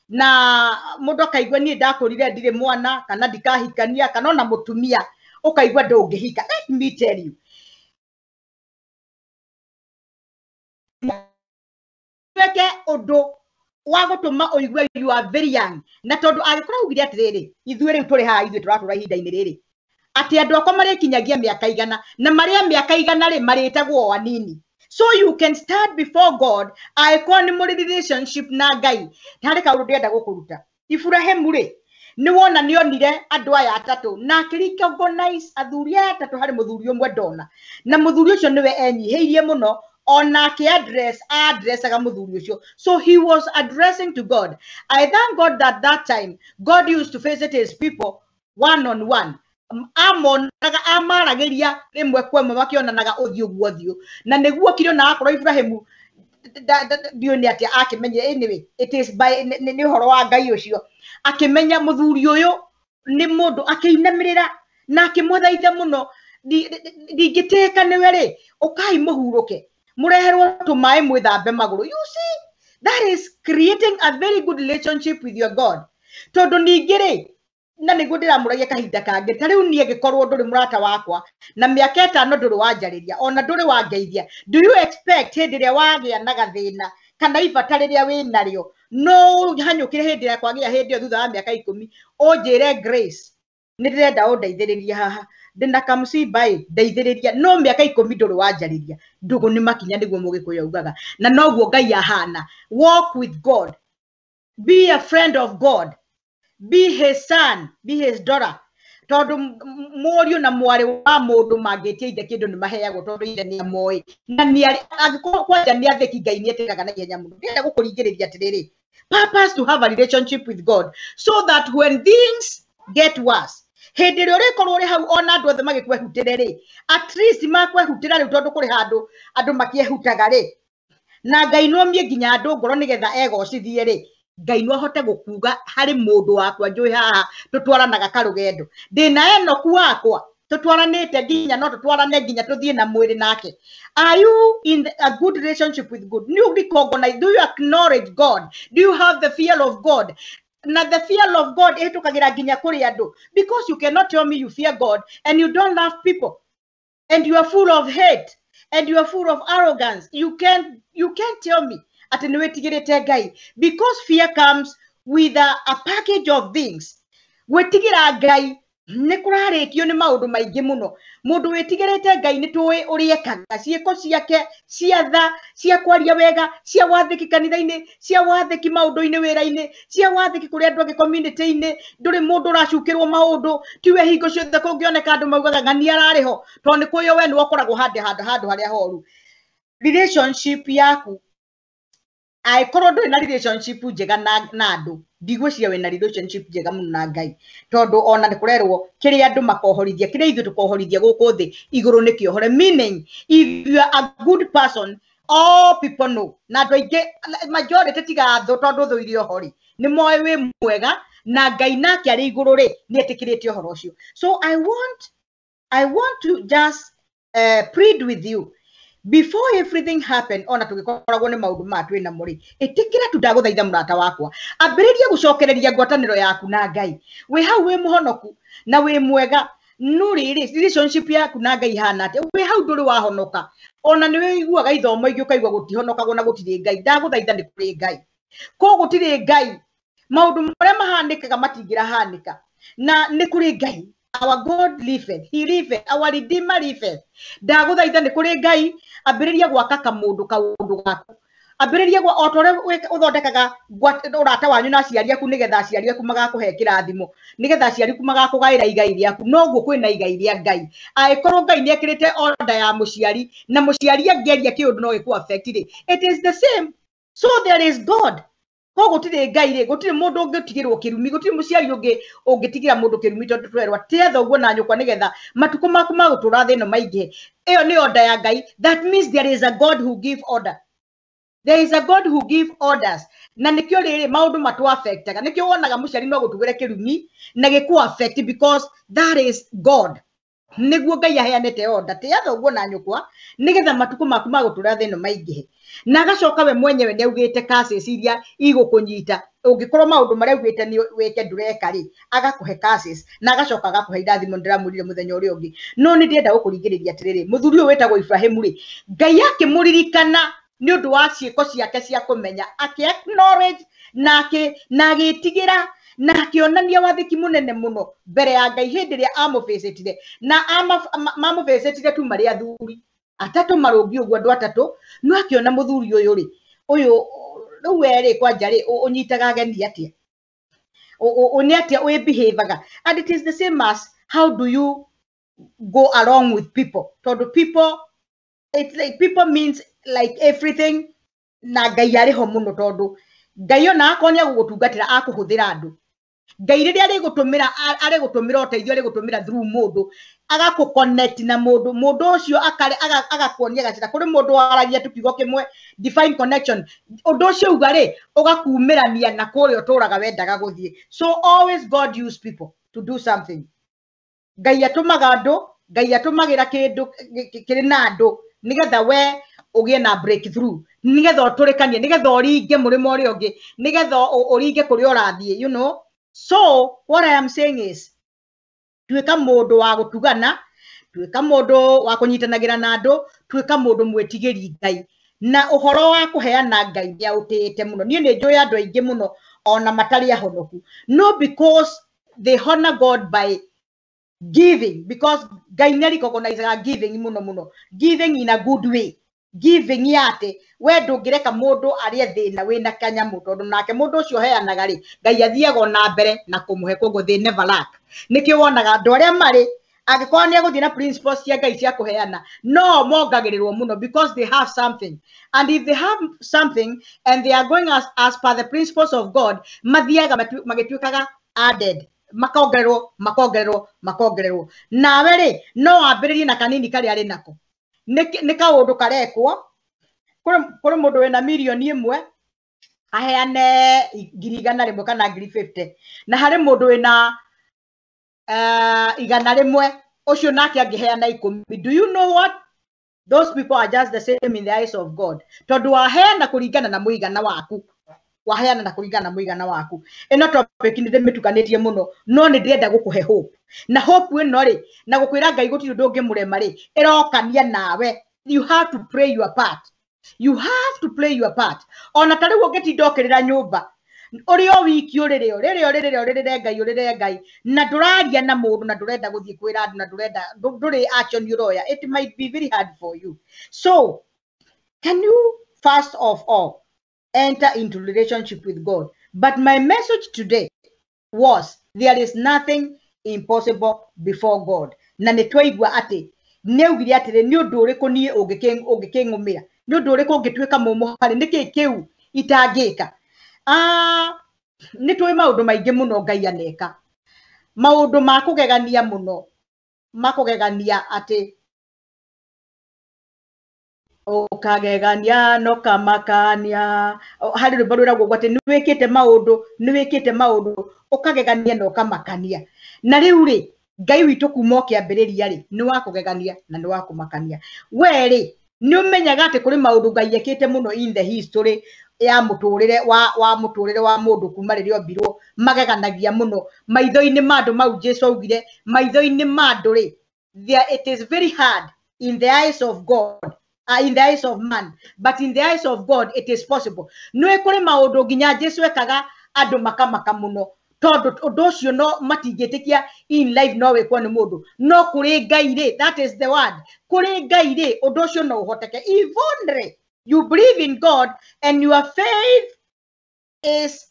na mundu akaigwa ni ndakurire ndire mwana kana ndikahikania kana na mutumia ukaigwa ndungihika. Let me tell you weke undu wa gutuma uigwe you are very young na tondu agikora ugire atiriri ithuĩ riu turi ha ithuĩ turatura ihinda-ini riri ati andu akwa marikinyagia miaka igana na maria miaka igana ri maritagwo anini. So you can start before God aiko ni muri relationship na Ngai hari kaundu ndenda gukuruta. Ibrahimu ri ni wona ni onire andu aya atatu na akiricognize athuri atatu hari muthuri umwe ndona na muthuri ucio niwe enyihiirie muno ona ki addressaga muthuri ucio. So he was addressing to God. I thank God that time God used to visit his people one on one. Amonaga amarageria rimwe kwemwe makionanaga uthio guothio na niguo kirio na akoro Ibrahimu ndioni ati akimenye anyway it is by ni horo wa Ngai ucio akimenya muthuri uyu ni mundu akiinamirira na akimuthaitha muno ndingiteka niwe ri ukai muhuruke mureherwo tumai mwithambe maguru. You see that is creating a very good relationship with your God tondu ningiri na niguo ndiramuragia kahinda kangi tariu nie gikorwo nduri murata wakwa na miaka 5 nduri wanjariria ona nduri wangeithia. Do you expect hindi ria wagia na gathina kana ibata riria winario no hanyukire hindi ria kwagia hindi yo thutha wa miaka 10 unjire Grace ni ndirenda undeithiriria haha ndina kamsibai ndeithiriria no miaka 10 nduri wanjariria ndugu ni makinya niguo mugikuyu ugaga na noguo Ngai ahana. Walk with God, be a friend of God, be his son, be his daughter. Tondu muriu na mwari wa mundu mangitie inde kindu ni maheagwo tondu inde ni amoi na ni agikorwo kwanja ni atheki Ngai ni etiraga na ihenya muno. Ndenda gukuringiriria atiriri purpose to have a relationship with God so that when things get worse hindi ri urikorwo ri hau ona andu othe magikwehutire ri at least makwehutira ri tondu kuri handu andu makiehutaga ri na Ngai no mie nginya andu ngoro nigetha egocithie ri Ngai no ahote gukuga hari mundu wakwa njui haha tutwaranaga karugendo ndina Enoku wakwa tutwaranite nginya no tutwarane nginya tuthie na mwiri nake. Are you in a good relationship with God? Do you acknowledge God? Do you have the fear of God? Na the fear of God etukagira nginya kuri andu because you cannot tell me you fear God and you don't love people and you are full of hate and you are full of arrogance. You can't tell me ati niwetigirite Ngai because fear comes with a package of things. Wetigira Ngai nä kå rarä nä maå ndå maingä må no må ndå wä tigä te Ngai nä tå å rä ekaga ciäko ciake cia tha cia kwaria wega cia wathä ki kanitha-inä cia wathä ki maå ndå-inä wä ra-inä cia wathä ki kå rä andå angä community-inä ndå rä må ndå å racukä rwo maå ndå tiwe hingo ciothe kå ngä oneka andå maugaga ng'ania ararä ho tondå nä kwä yo we nä wakoragwo handå harä a horu relationship yaku aikorwo ndå na relationship njega na andå ndigwĩciria wĩna relationship njega mũno na Ngai tondũ ona nĩ kũrerwo kĩrĩa andũ makohorithia kĩrĩa ithuĩ tũkohorithia gũkũ thĩ igũrũ nĩ kĩohore meaning if you are a good person all people know na andũ aingĩ majority tiga thũ tondũ thũ iria ohori nĩ moĩ wĩ mwega na Ngai nake arĩ igũrũ rĩ nĩ etĩkĩrĩte ũhoro ũcio so I want to just plead with you before everything happen ona tugikoragwo ni maundu ma twina muri itikira tu ndaguthaitha murata wakwa ambiririe gucokereria ngwataniro yaku na Ngai we hau we muhonoku na we mwega no relationship yaku na Ngai hana ate we hau nduri wahonoka ona ni we iguaga ithomo ingi ukaigua gutihonokagwo na gutiri Ngai ndaguthaitha ni kuri Ngai ko gutiri Ngai maundu maria mahanikaga matingira hanika na ni kuri Ngai our God liveth, he liveth, our Redeemer liveth. Ndaguthaitha ni kuri Ngai ambiriria gwaka kamundu kaundu gaku ambiriria gwa otore uthondekaga urata wanyu na aciari aku nigetha aciari aku magakuhe kirathimo nigetha aciari aku magakugaira igai riaku noguo kwina igai ria Ngai aikorwo Ngai ni ekirite order ya muciari na muciari angeria kiundu no giku affect it is the same so there is God ko gutire Ngai ri gutire mundu ungitigirwo kirumi gutire muciari ungitigira mundu kirumi tondu twerwa tetha uguo na nyukwa nigetha matuko maku magutura thino maingi iyo ni order ya Ngai that means there is a God who give order there is a God who give orders na nikio riri maundu matu affectaga nikio wonaga muciari no gutugire kirumi na giku affect because that is God niguo Ngai aheanete order tetha uguo na nyukwa nigetha matuko maku magutura thino maingi na gacoka we mwenyewe ni augite cases iria igukunyita ungikorwo maundu maria augite ni weke ndureka ri agakuhe cases na agacoka agakuhe irathimo ndiramurire muthenya uri ungi no ni ndienda gukurigiriria atiriri muthuri uyu wetagwo Ibrahimu ri Ngai akimuririkana ni undu wa ciiko ciake cia kumenya aki acknowledge na agitigira na akionania wathiki munene muno mbere ya Ngai hindi ria amufacetire na mamufacetire tu mari athuri atatu marungi uguo andu atatu no akiona muthuri uyu ri uyu riu eri kwanja ri unyitaga ageni atia ni atia we behavior and it is the same as how do you go along with people tondu people it's like people means like everything na Ngai ari ho muno tondu Ngai ona akonia gugutungatira akuhuthira andu Ngai riria ari gutumira uteithio ari gutumira through mundu agaku connect na mundu ucio agakuonia gacira kuri mundu waragia tukigo kimwe define connection undu ucio uga ri ugakumirania na kuri uturaga wendaga guthie so always God use people to do something Ngai atumaga andu Ngai atumagira kindu kiri na andu nigetha we ugie na breakthrough nigetha uturikanie nigetha uringe murimo uri ungi nigetha uringe kuri urathie you know so what I am saying is tuika mundu wa gutugana tuika mundu wa kunyitanagira na andu tuika mundu mwetigiri Ngai na uhoro wa kuheana Ngai ya utete muno nie ni njoya andu aingi muno ona matari ahonoku no because they honor God by giving because Ngai ni recognize giving muno giving in a good way giving yate we ndungireka mundu ari thina wina kanyamu tondu nake mundu ucio heanaga ri Ngai athiaga na mbere na kumuhe kogo they never lack nikio wonaga andu aria mari agikorwo ni aguthii na principles cia Ngai cia kuheana no mongagirirwo muno because they have something and if they have something and they are going as per the principles of God mathiaga magituikaga added makongererwo nawe ri no ambiririe na kanini kari ari nako ni kaundu karekwo kuri mundu wina milioni 1 aheane 100,000 kana 50 na hari mundu wina 100 ucio nake angiheana 10 do you know what those people are just the same in the eyes of God tondu waheana kuringana na muigana waku waheana na kuringana na muigana waku eno topic ni ndimitukanĩtie muno no ni ndienda gukuhe hope na hope ino ri na gukwira Ngai gutiri ndungi murema ri irokania nawe you have to play your part ona tari ungitinda okirira nyumba uri o wiki urire ngai na nduraria na mundu na ndurenda guthie kwira andu na ndurenda nduri action uroya. It might be very hard for you. So can you first of all enter into relationship with God? But my message today was there is nothing impossible before God. Na nitwaigua ati neugire atire ni undu uriku nie ungikingumira ni undu uriku ungitwika mumu hari niki kiu itangika. Nitwe maundu maingi muno ngai aneka, maundu ma kugegania muno, makugegania ati ukagegania no kamakania hari rwimbo rwiragwo ati niwikite maundu ukagegania no kamakania. Na riu ri ngai witu kuma kiambiriria ri ni wa kugegania na ni wa kumakania. We ri ni umenyaga ati kuri maundu ngai ekite muno in the history ya muturire wa mundu kuma ririo mbirwo mageganagia muno maitho-ini mandu mau Jesu augire maitho-ini mandu ri it is very hard in the eyes of God, in the eyes of man, but in the eyes of God it is possible. No kuri maundu nginya Jesu ekaga andu makamaka muno tondu undu ucio no matingitikia in life no wekwo ni mundu no kuri ngai ri, that is the word, kuri ngai ri undu ucio no uhoteke. If only you believe in God and your faith is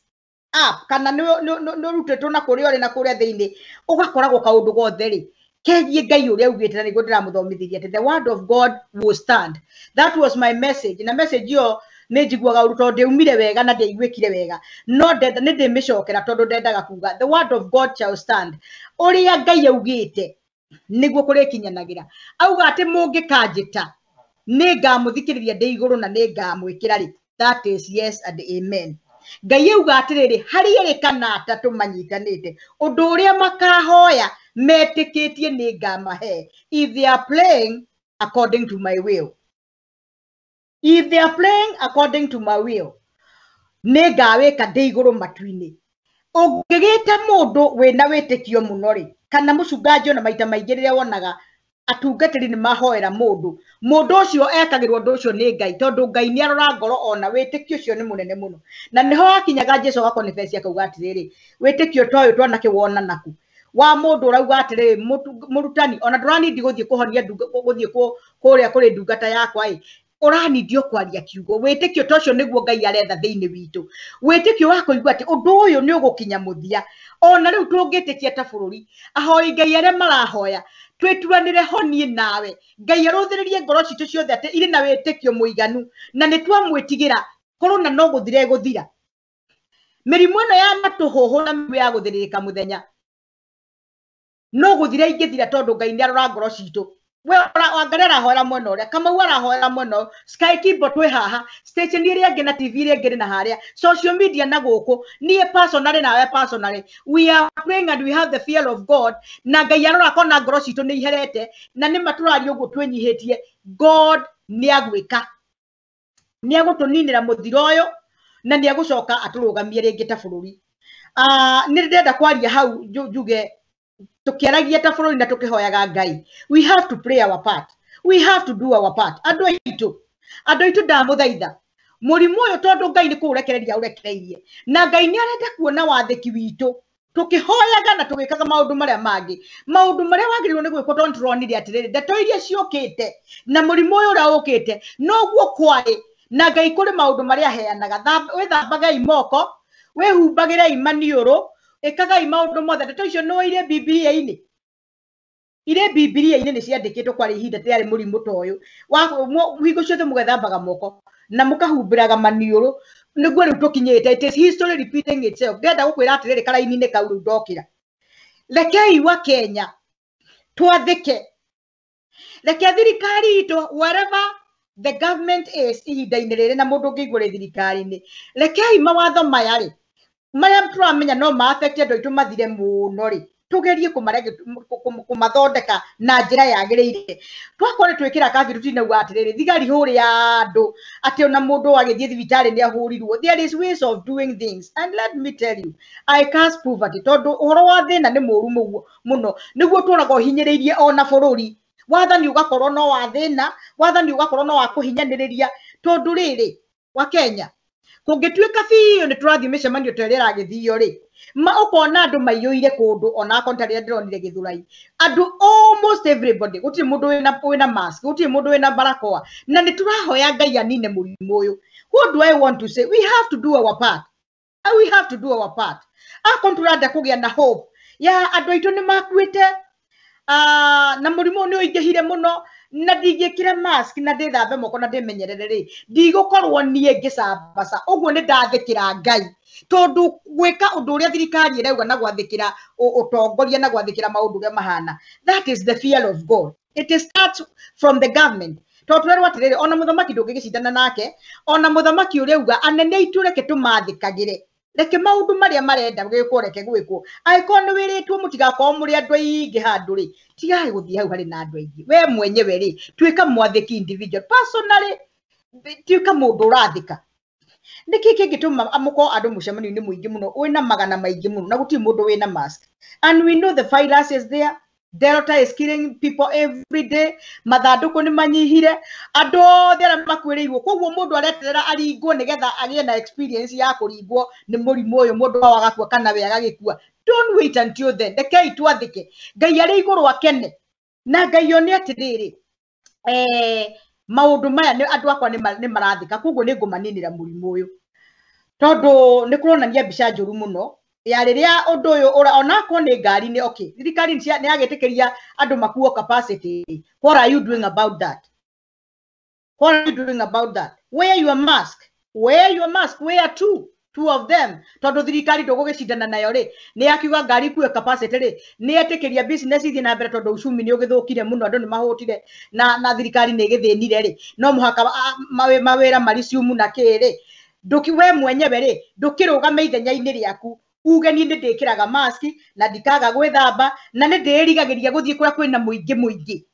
up, kana no rutetwo na kuri ori na kuri thiini ugakoragwo kaundu gothe ri kegie ngai uria ugite na nigo ndiramuthomithirie ati the word of God will stand. That was my message. Na message yo ni njiguaga uruto ndeumire wega na ndeiguikire wega no ndenda ni ndimicokera tondu ndendaga kuga the word of God shall stand. Uria ngai augite niguo kurikinyanagira. Auga ati mungikanjita ni ngamuthikiriria ndi iguru na ni ngamwikira ri. That is yes and amen. Ngai auga atiriri hari iri kana atatu manyitanite undu uria makahoya metikitie ni ngamahe if they are playing according to my will. If they are playing according to my will, ni ngawika ndi iguru matu-ini. Ungigite mundu wina witikio muno ri kana mucungaji ona maita maingi riria wonaga atungatiri ni mahoera mundu ucio ekagirwo undu ucio ni ngai tondu ngai ni arora ngoro ona witikio ucio ni munene muno. Na niho akinyaga Jesu agakonefesia akauga atiriri witikio toyo twanake wona naku wa mundu urauga atiriri murutani ona ndurani guthie kuhonia guthie kuria kuri ndungata yakwa uranidio kwaria kiugo. Witikio tocio niguo ngai aretha thiini witu, witikio wa kuigua ati undu uyu ni ugukinya muthia. Ona riu tungitikia ta bururi ahoi ngai aria marahoya twituanire honie nawe ngai aruthiririe ngoro citu ciothe ati iri na witikio muiganu na ni twamwitigira korona no guthire guthira. Mirimu ino ya matuhuhu na mibu ya guthiririka muthenya no guthire ingithira tondu ngai ni arora ngoro citu. We wangarera hoera mwena uria Kamau arahoera mwena Sky Kimbo twi haha station iria ngi na TV iria ngi na haria social media na guku nie personally nawe personally we are praying and we have the fear of God. Na ngai arora kona ngoro citu ni iherete na ni maturari uguo twenyihitie. God ni agwika ni agutuninira muthiro uyu na ni agucoka aturugamie ringi ta bururi. Ni ndenda kwaria hau njuge tukiaragia ta bururi na tukihoyaga ngai. We have to play our part, we have to do our part. Andu aitu ndamuthaitha murimu uyu tondu ngai ni kurekereria urekereirie na ngai ni arenda kuona wathiki witu tukihoyaga na tugikaga maundu maria wagiriirwo ni gwikwo tondu turonire atiriri ndeto iria ciukite na murimu uyu uria ukite noguo kwari na ngai kuri maundu maria heanaga. Withambagai moko, wihumbagirei maniuru, ikagai maundu mothe. Ndeto icio no ire Biblia-ini, ire Biblia-ini ni ciandikitwo kwari ihinda tiari murimu toyu hingo ciothe mugethambaga moko na mukahumbiraga maniuru niguo riu tukinyite. It is history repeating itself. Ndenda gukwira atiriri karaini-ini kau riu ndokira. Rekei wa Kenya twathike, reke thirikari itu wherever the government is ihinda-ini riri na mundu ngigure thirikari-ini, rekei mawatho maya ri maria turamenya no ma affect andu aitu mathire muno ri tugerie kumathondeka na njira yagirire. Twakore twikira kabiru tinauga atiriri thigari huri ya andu ati ona mundu agithie thibitari ni ahurirwo. There is ways of doing things and let me tell you I can't prove it tondu uhoro wa thina ni muru muno niguo tuonaga hinyiririe ona bururi. Wathani ugakorwo no wa thina, wathani ugakorwo no wa kuhinyaniria tondu riri wa Kenya kungituika biũ nĩ tũrathiĩ mĩcemanio ta ĩrĩa ĩragĩthio rĩ ukona andu maiyũire kundu ona konta rĩa ndĩronire Gĩthũrai andu almost everybody gũtirĩ mũndũ wĩna mask gũtirĩ mũndũ wĩna barakoa na nĩ tũrahoya Ngai anine mũrimũ ũyũ. What do I want to say? We have to do our part. We have to do our part. Akonturanda kũgĩa na hope ya andu aitũ nĩ makuĩte na mũrimũ nĩ ũingĩhire mũno na ndingĩkĩra mask na ndĩthambe moko na ndĩmenyerere rĩ ndigũkorwo niĩ ngĩcambaca ũguo nĩ ndathĩkĩra Ngai tondu gwĩka ũndũ ũrĩa thirikari ĩrauga na gwathĩkĩra ũtongoria na gwathĩkĩra maũndũ ũrĩa mahana. That is the fear of God. It starts from the government. Totwerwo atirĩrĩ ona mũthamaki ndũngĩgĩcindana nake ona mũthamaki ũrĩa uga anene aitũ reke tũmathĩkagĩre reke maũndũ marĩa marenda gwĩkwo reke gwĩkwo angĩkorwo nĩ wĩrĩtwo mũtigakorwo mũrĩ andũ aingĩ handũ rĩ tigaĩ gũthiĩ hau harĩ na andũ aingĩ we mwenyewe rĩ tuĩka mwathĩki individual personally tuĩka mũndũ ũrathĩka nĩkĩ kĩngĩtũma amũkorwo andũ mũcemanio-inĩ mũingĩ mũno wĩna magana maingĩ mũno na gũtirĩ mũndũ wĩna mask and we know the virus is there. Delta is killing people every day. Mathandũkũ nĩ manyihire andũ othe arĩa makuĩrĩirwo koguo mũndũ areterera aringwo nĩgetha agĩe na experience ya kũringwo nĩ mũrimũ ũyũ mũndũ wao agakua kana we agagĩkua. Don't wait until then. Rekei twathĩke Ngai arĩ igũrũ akene na Ngai one atĩrĩrĩ maũndũ maya andũ akwa nĩ marathĩka koguo nĩ ngũmaninĩra mũrimũ ũyũ tondũ nĩ kũronania mbica njũru mũno ya rĩrĩa ũndũ ũyũ ona ko nĩ ngari nĩ okay thirikari nĩ yagĩtĩkĩria andũ makuo capacity. What are you doing about that? What are you doing about that? Wear your mask. Wear your mask. Wear two of them. Tondũ thirikari ndũgũgĩcindana nayo rĩ nĩ yakiuga ngari kuo capacity rĩ nĩ yetĩkĩria business ithiĩ na mbere tondũ uchumi nĩ ũgĩthũkire mũno andũ nĩ mahũtire na thirikari nĩ ĩgĩthĩnire rĩ no mũhaka mawĩra mariciumu na kĩrĩ we mwenyewe rĩ ndũkĩrũgame ithenya-inĩ rĩaku uge niĩ nĩ ndĩkĩraga mask na ndikaga gwĩthamba na nĩ ndĩrigagĩria gũthiĩ kũrĩa kwĩna mũingĩ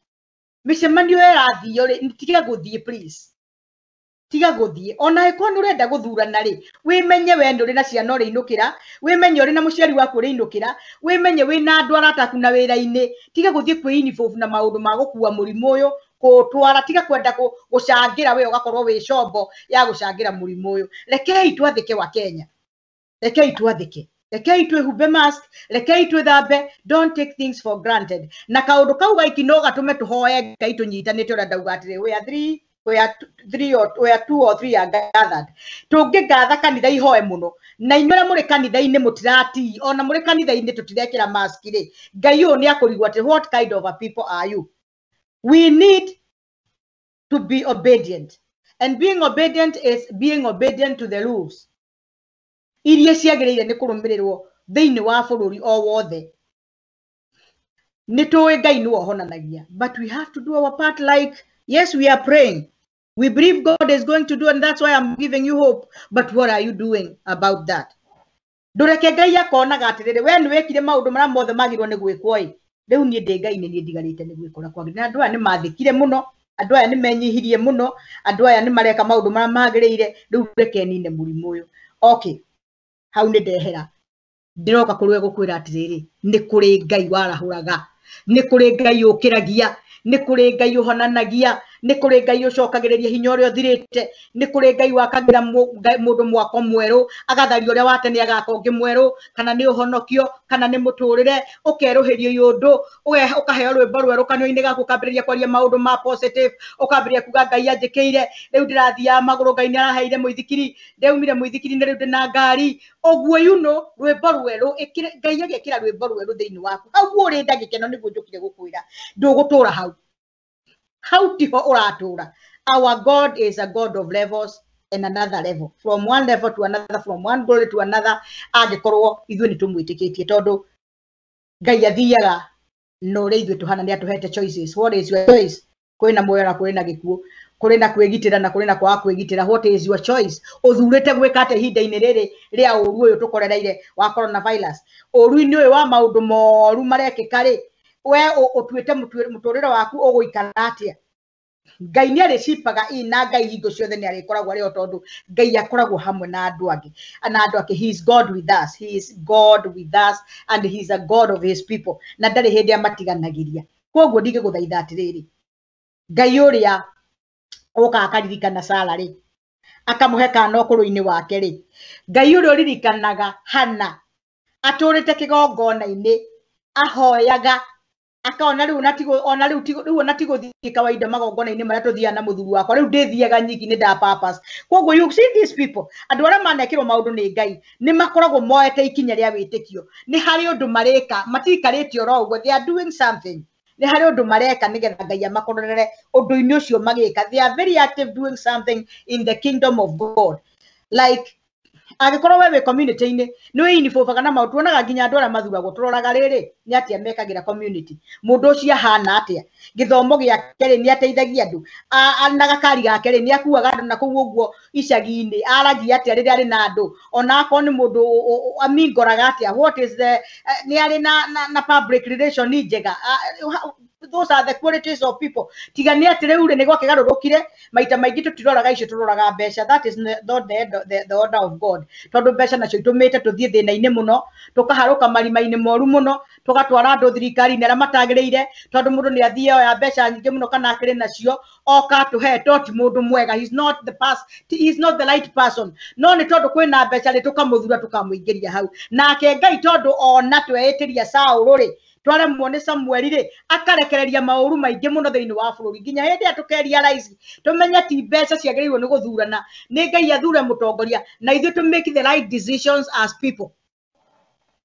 mĩcemanio ĩrathio rĩ tiga gũthiĩ please tiga gũthiĩ ona ĩkorwo nĩ ũrenda gũthurana rĩ wĩmenye we ndũrĩ na ciana ũrĩinũkĩra wĩmenye ũrĩ na mũciari waku ũrĩinũkĩra wĩmenye wĩna andũ arataku na wĩra-inĩ tiga gũthiĩ kwĩinibũbu na maũndũ ma gũkua mũrimũ ũyũ kũtwara tiga kwenda gũcangĩra we ũgakorwo wĩ combo ya gũcangĩra mũrimũ ũyũ. Rekei twathĩke wa Kenya rekei twathĩke rekei twĩhumbe mask rekei twĩthambe. Don't take things for granted na kaũndũ kau gaiki no gatũme tũhoe Ngai tũnyitanĩte ũrĩa ndauga atĩrĩ where two or three are gathered tũngĩngatha kanitha ihoe mũno na inyuĩ mũrĩ kanitha-inĩ mũtirati ona mũrĩ kanitha-inĩ tũtirekĩra mask rĩ Ngai ũyũ nĩ akũrigwo atĩ what kind of a people are you? We need to be obedient and being obedient is being obedient to the rules iria ciagĩrĩire nĩ kũrũmĩrĩrwo thĩinĩ wa bũrũri o wothe. Nĩ tũĩ Ngai nĩ wohonanagia but we have to do our part. Like yes we are praying, we believe God is going to do and that's why I'm giving you hope, but what are you doing about that? Ndũreke Ngai akonaga atĩrĩrĩ we nĩ wekire maũndũ marĩa mothe magĩrĩirwo nĩ gwĩkwo ĩ rĩu niĩ ndĩ Ngai nĩ niĩ ndigarĩte nĩ gwĩkora kwagĩrĩire na andũ aya nĩ mathĩkire mũno andũ aya nĩ menyihirie mũno andũ aya nĩ mareka maũndũ marĩa magĩrĩire rĩu reke nine mũrimũ ũyũ. Okay hau nĩ ndehera ndiroka kũrwe gũkwĩra atĩrĩrĩ nĩ kũrĩ Ngai warahũraga nĩ kũrĩ Ngai ũkĩragia nĩ kũrĩ Ngai ũhonanagia nĩ kũrĩ Ngai ũcokagĩrĩria hinya ũrĩa ũthirĩte nĩ kũrĩ Ngai wakagira mũndũ mwako mwerũ agatharia ũrĩa wa tene agakorwo ũngĩ mwerũ kana nĩ ũhonokio kana nĩ mũtũrĩre ũkerũhĩrio yũndũ ũkaheo rwĩmbo rwerũ kanua-inĩ gaku ũkambĩrĩria kwaria maũndũ ma positive ũkambĩrĩria kuga Ngai anjĩkĩire rĩu ndĩrathiaga magũrũ Ngai nĩ araheire mũithikiri ndeumire mũithikiri-inĩ rĩu ndĩna ngari ũguo rwĩmbo rwerũ Ngai agĩkĩra rwĩmbo rwerũ thĩinĩ waku hau ũrĩ ndagĩkeno nĩguo njũkire gũkwĩra ndũgũtũra hau tiho ũratũra. Our God is a God of levels and another level, from one level to another, from one glory to another. Angĩkorwo ithuĩ nĩ tũmwĩtĩkĩtie tondũ Ngai athiaga no ũrĩa ithuĩ tũhana nĩ atũhete choices. What is your choice? Kwĩ na muoyo na kwĩ na gĩkuũ, kũrĩ na kwĩgitĩra na kũrĩ na kwaga kwĩgitĩra. What is your choice? Ũthurĩte gwĩka atĩa ihinda-inĩ rĩrĩ rĩa ũru ũyũ tũkorereire wa coronavirus? Ũru-inĩ ũyũ wa maũndũ moru marekĩka rĩ we ũtuĩte mũtũrĩre waku ũgũikara atĩa? Ngai nĩ arĩcipaga na Ngai hingo ciothe nĩ arĩkoragwo arĩ o tondũ Ngai akoragwo hamwe na andũ angĩ he is God with us, he is God with us and he is a God of his people na ndarĩ hĩndĩ amatiganagĩria. Koguo ndingĩgũthaitha atĩrĩrĩ Ngai ũrĩa ũkaga akaririkana Sara rĩ akamuhe kana ũkũrũ-inĩ wake rĩ Ngai ũrĩa ũririkanaga Hana atũrĩte kĩgongona-inĩ ahoyaga akaona rĩu ona tigũthiĩ kawaida magongona-inĩ marĩa tũthiaga na mũthuri wakwa rĩu ndĩthiaga nyiki nĩ nda purpose koguo you see these people andũ arĩa manekĩrwo maũndũ nĩ Ngai nĩ makoragwo moete ikinya rĩa wĩtĩkio nĩ harĩ ũndũ mareka matikarĩte oro ũguo they are doing something nĩ harĩ ũndũ mareka nĩgetha Ngai amakorere ũndũ-inĩ ũcio magĩka they are very active doing something in the kingdom of God like agĩkorwo we community-inĩ nĩ wĩinibobaga na maũndũ tuonaga nginya andũ arĩa mathuragwo tũroraga rĩrĩ nĩ atĩa mekagĩra community mũndũ ũcio ahana atĩa gĩthomo gĩake rĩ nĩ ateithagia andũ na gakari gake rĩ nĩ akuaga andũ na kũu ũguo icagi-inĩ aragia atĩa rĩrĩa arĩ na andũ ona akorwo nĩ mũndũ amingoraga atĩa what is the nĩ arĩ na public relation njega those are the qualities of people tiga nĩ atĩ rĩu nĩ gwakĩgarũrũkire maita maingĩ tũtiroraga icio tũroraga mbeca that is not the order of God tondũ mbeca nacio itũmĩte tũthiĩ thĩna-inĩ mũno tũkaharũka marima-inĩ moru mũno tũgatwara andũ thirikari-inĩ arĩa matagĩrĩire tondũ mũndũ nĩ athiĩ oya mbeca nyingĩ mũno kana akĩrĩ nacio oka tũhe to ti mũndũ mwega he is not the right person no nĩ tondũ kwĩna mbeca rĩ tũkamũthura tũkamũingĩria hau nake Ngai tondũ ona tweĩtĩria Saũlũ rĩ tware muone Samueli rĩ akarekereria maũru maingĩ mũno thĩinĩ wa bũrũri nginya hĩndĩ ya tũkeria rais tũmenye ti mbeca ciagĩrĩirwo nĩ gũthurana nĩ Ngai athure mũtongoria na ithuĩ to make the right decisions as people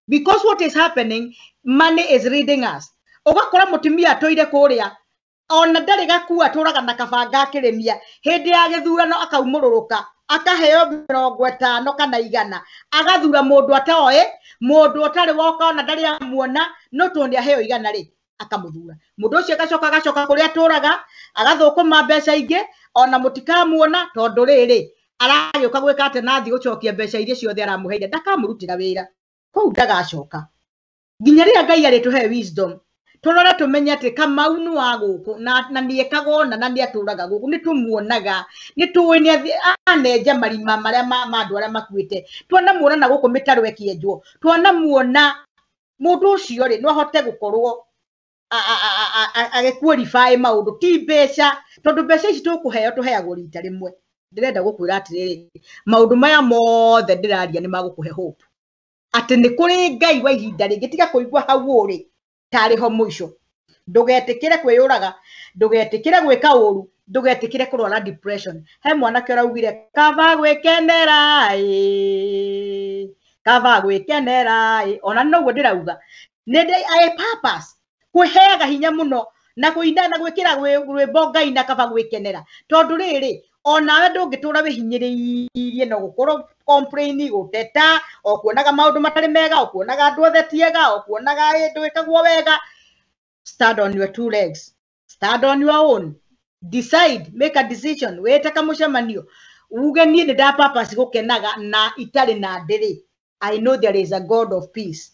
because what is happening money is reading us ũgakora mũtumia atũire kũrĩa ona ndarĩ gakua tũraga na kabanga akĩrĩmia hĩndĩ ya gĩthurano akaumũrũrũka akaheo 50 kana 100 agathura mũndũ atoe mũndũ ũtarĩ woka ona ndarĩ amuona no tondũ aheo 100 rĩ akamũthura mũndũ ũcio agacoka kũrĩa tũraga agathũkũma mbeca ingĩ ona mũtikamuona tondũ rĩrĩ aragĩũka gwĩka atĩ nathi gũcokia mbeca iria ciothe aramũheire ndakamũrutĩra wĩra kũu ndagacoka nginya rĩrĩa Ngai arĩtũhe wisdom tũrore tũmenye atĩ Kamau nĩ wa gũkũ na nĩekaga ona na nĩatũraga gũkũ nĩ tũmuonaga nĩ tũĩ nĩ anenja marima marĩa ma andũ arĩa makuĩte tuonamuona na gũkũ mĩtaro ĩkĩenjwo tuonamuona mũndũ ũcio rĩ no ahote gũkorwo agĩqualify maũndũ ti mbeca tondũ mbeca ici tũkũheo tũheagwo rita rĩmwe ndĩrenda gũkwĩra atĩrĩrĩ maũndũ maya mothe ndĩraria nĩ magũkũhe hope atĩ nĩ kũrĩ Ngai wa ihinda rĩngĩ tiga kũigua hau ũrĩ tarĩ ho mũico ndũgetĩkĩre kwĩyũraga ndũgetĩkĩre gwĩka ũru ndũgetĩkĩre kũrwara depression he mwanake ũraugire kaba gwĩkenera ona noguo ndĩrauga nĩ a purpose kwĩheaga hinya mũno na kũinda na gwĩkĩra rwĩmbo Ngai na kaba gwĩkenera tondũ rĩrĩ onawe ndũngĩtũra wĩhinyĩrĩirie no gũkorwo complain gũteta o kuonaga maũndũ matarĩ mega o kuonaga andũ othe tiega o kuonaga ndwĩkagwo wega stand on your two legs stand on your own decide make a decision wĩte kamũcemanio uge niĩ nĩ nda purpose gũkenaga na itarĩ na ndĩrĩ I know there is a God of peace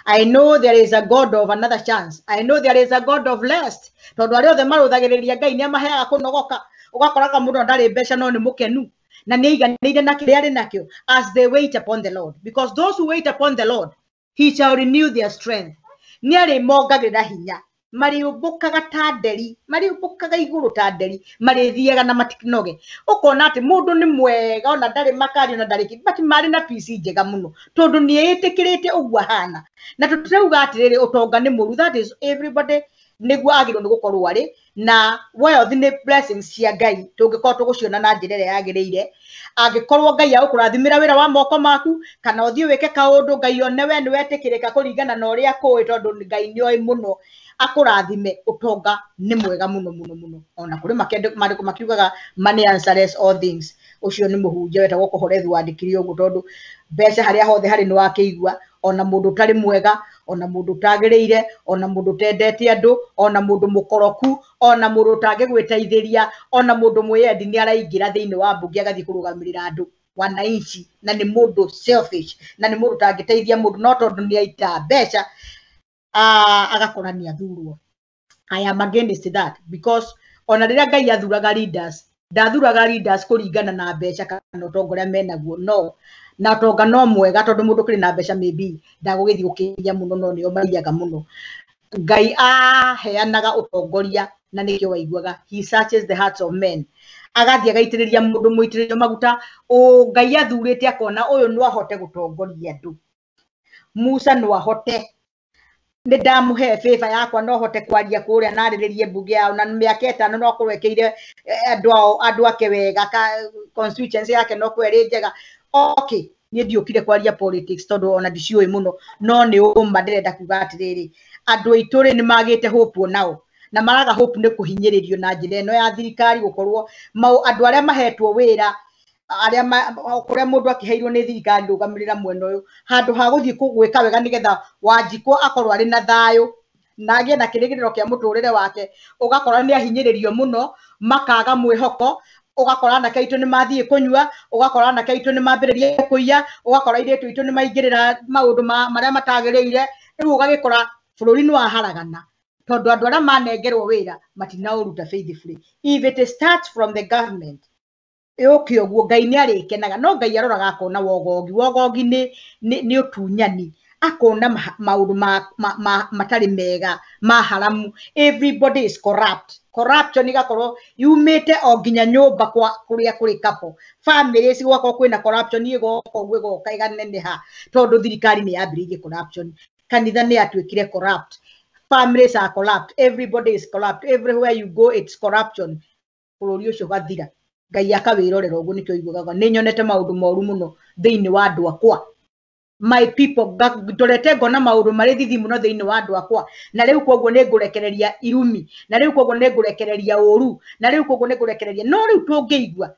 I know there is a God of another chance I know there is a God of lust tondũ arĩa othe marũthagĩrĩria Ngai nĩ amaheaga kũnogoka ũgakoraga mũndũ ndarĩ mbeca no nĩ mũkenu na nĩ aiganĩire na kĩrĩa arĩ nakĩo as they wait upon the Lord because those who wait upon the Lord he shall renew their strength nĩ arĩmongagĩrĩra hinya mariũmbũkaga ta nderi mariũmbũkaga igũrũ ta nderi marĩthiaga na matikinoge ũkona atĩ mũndũ nĩ mwega ona ndarĩ makari ona ndarĩ kĩ but marĩ na peace njega mũno tondũ nĩ etĩkĩrĩte ũguo hana na tũtirauga atĩrĩrĩ ũtonga nĩ mũru that is everybody nĩguo agĩrĩirwo nĩ gũkorwo arĩ na wealth nĩ blessings cia Ngai tũngĩkorwo tũgũciona na njĩra ĩrĩa yagĩrĩire angĩkorwo Ngai agũkũrathimĩra wĩra wa moko maku kana ũthiĩ wĩke kaũndũ Ngai one we nĩ wetĩkĩrĩka kũringana na ũrĩa akũĩ tondũ Ngai nĩ oĩ mũno akũrathime ũtonga nĩ mwega mũno mũno mũno ona kũrĩ maandĩko makiugaga money answers all things ũcio nĩ mũhunjia wetagwo Kohorethi wandĩkire ũguo tondũ mbeca harĩa hothe harĩ nĩ wakĩigua ona mũndũ ũtarĩ mwega ona mũndũ ũtagĩrĩire ona mũndũ ũtendete andũ ona mũndũ mũkoroku ona mũndũ ũtangĩgwĩteithĩria ona mũndũ mwĩyendi nĩ araingĩra thĩinĩ wa mbunge agathiĩ kũrũgamĩrĩra andũ wananchi na nĩ mũndũ selfish na nĩ mũndũ ũtangĩteithia mũndũ no tondũ nĩ aita mbeca agakora nĩ athurwo I am against that because ona rĩrĩa Ngai athuraga leaders ndathuraga leaders kũringana na mbeca kana ũtonga ũrĩa menaguo no na ũtonga no mwega tondũ mũndũ kĩrĩ na mbeca maybe ndagũgĩthiĩ gũkĩria mũno no nĩo maiyaga mũno Ngai aheanaga ũtongoria na nĩkĩo waiguaga he searches the hearts of men agathie gaitiriria mundu muitiririo maguta o Ngai athurite akona uyu no ahote gutongoria andu Musa no ahote nä ndamuhe favor yakwa no hote kwaria kuria nariririe mbunge yao na miaka 5 no kurekeire andu ake wega constituency yake no kweri njega okay nie ndiukire kwaria politics tondu ona ndicioi muno no ni uma ndirenda kuga atiriri andu aituri ni magite hope nao na maraga hope ni kuhinyiririo na njira eno ya thirikari gukorwo andu aria mahetwo wira aria kuria mundu akiheirwo ni thirikari rugamirira mwena uyu handu ha guthie kugwika wega nigetha Wanjikũ akorwo ari na thayo na agie na kirigiriro kia muturire wake ugakora ni ahinyiririo muno makaga mwihoko ugakora na kaitu ni mathie kunyua ugakora na kaitu ni mambiririe kuiya ugakora iretu itu ni maingirira maundu maria matagiriire riu ugagikora bururi ni waharagana tondu andu aria manengerwo wira matinauruta faithfully if it starts from the government okay oguo Ngai ni arikenaga no Ngai aroraga akona wogogi ni utunyani akona maundu matari mega maharamu everybody is corruption igakorwo yumite o nginya nyumba kwa kuria kuri kapo families gwako kwina corruption igoko gwego kaiganeneha tondu thirikari ni yambiririe corruption kanitha ni atwikire corrupt families are corrupt everybody is corrupt everywhere you go it's corruption bururi ucio gathira Ngai akawirorera uguo nikyo igugaga ni nyonete maundu moru muno thiini wa andu akwa my people ndorete ngona maundu mari thithi muno thiini wa andu akwa na riu koguo ni ngurekereria irumi na riu koguo ni ngurekereria uru na riu koguo ni ngurekereria no riu tungeigua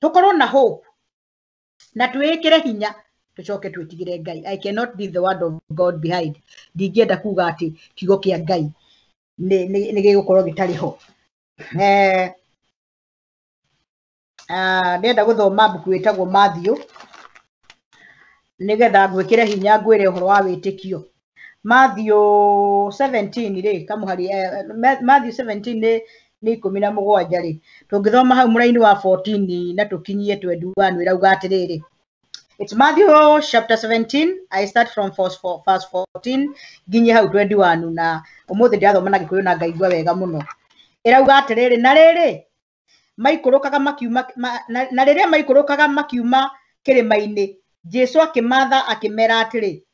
tukorwo na hope na twikire hinya tucoke twitigire Ngai I cannot leave the word of God behind ndingienda kuga ati kigo kia Ngai ni gigukorwo gitari ho ndenda guthoma buku witagwo Matthew nigetha ngwikire hinya ngwire uhoro wa witikio Matthew 17 ri kamuhari Matthew 17 ni 17 ri tungithoma hau muraini wa 14 na tukinyie 21 irauga atiriri it's Matthew chapter 17 I start from verse 14 nginye hau 21 na umuthi ndathoma na Gikuyu na ngaigua wega muno irauga atiriri na riri maikurukaga makiuma na riria maikurukaga makiuma kirima-ini Jesu akimatha akimera atiri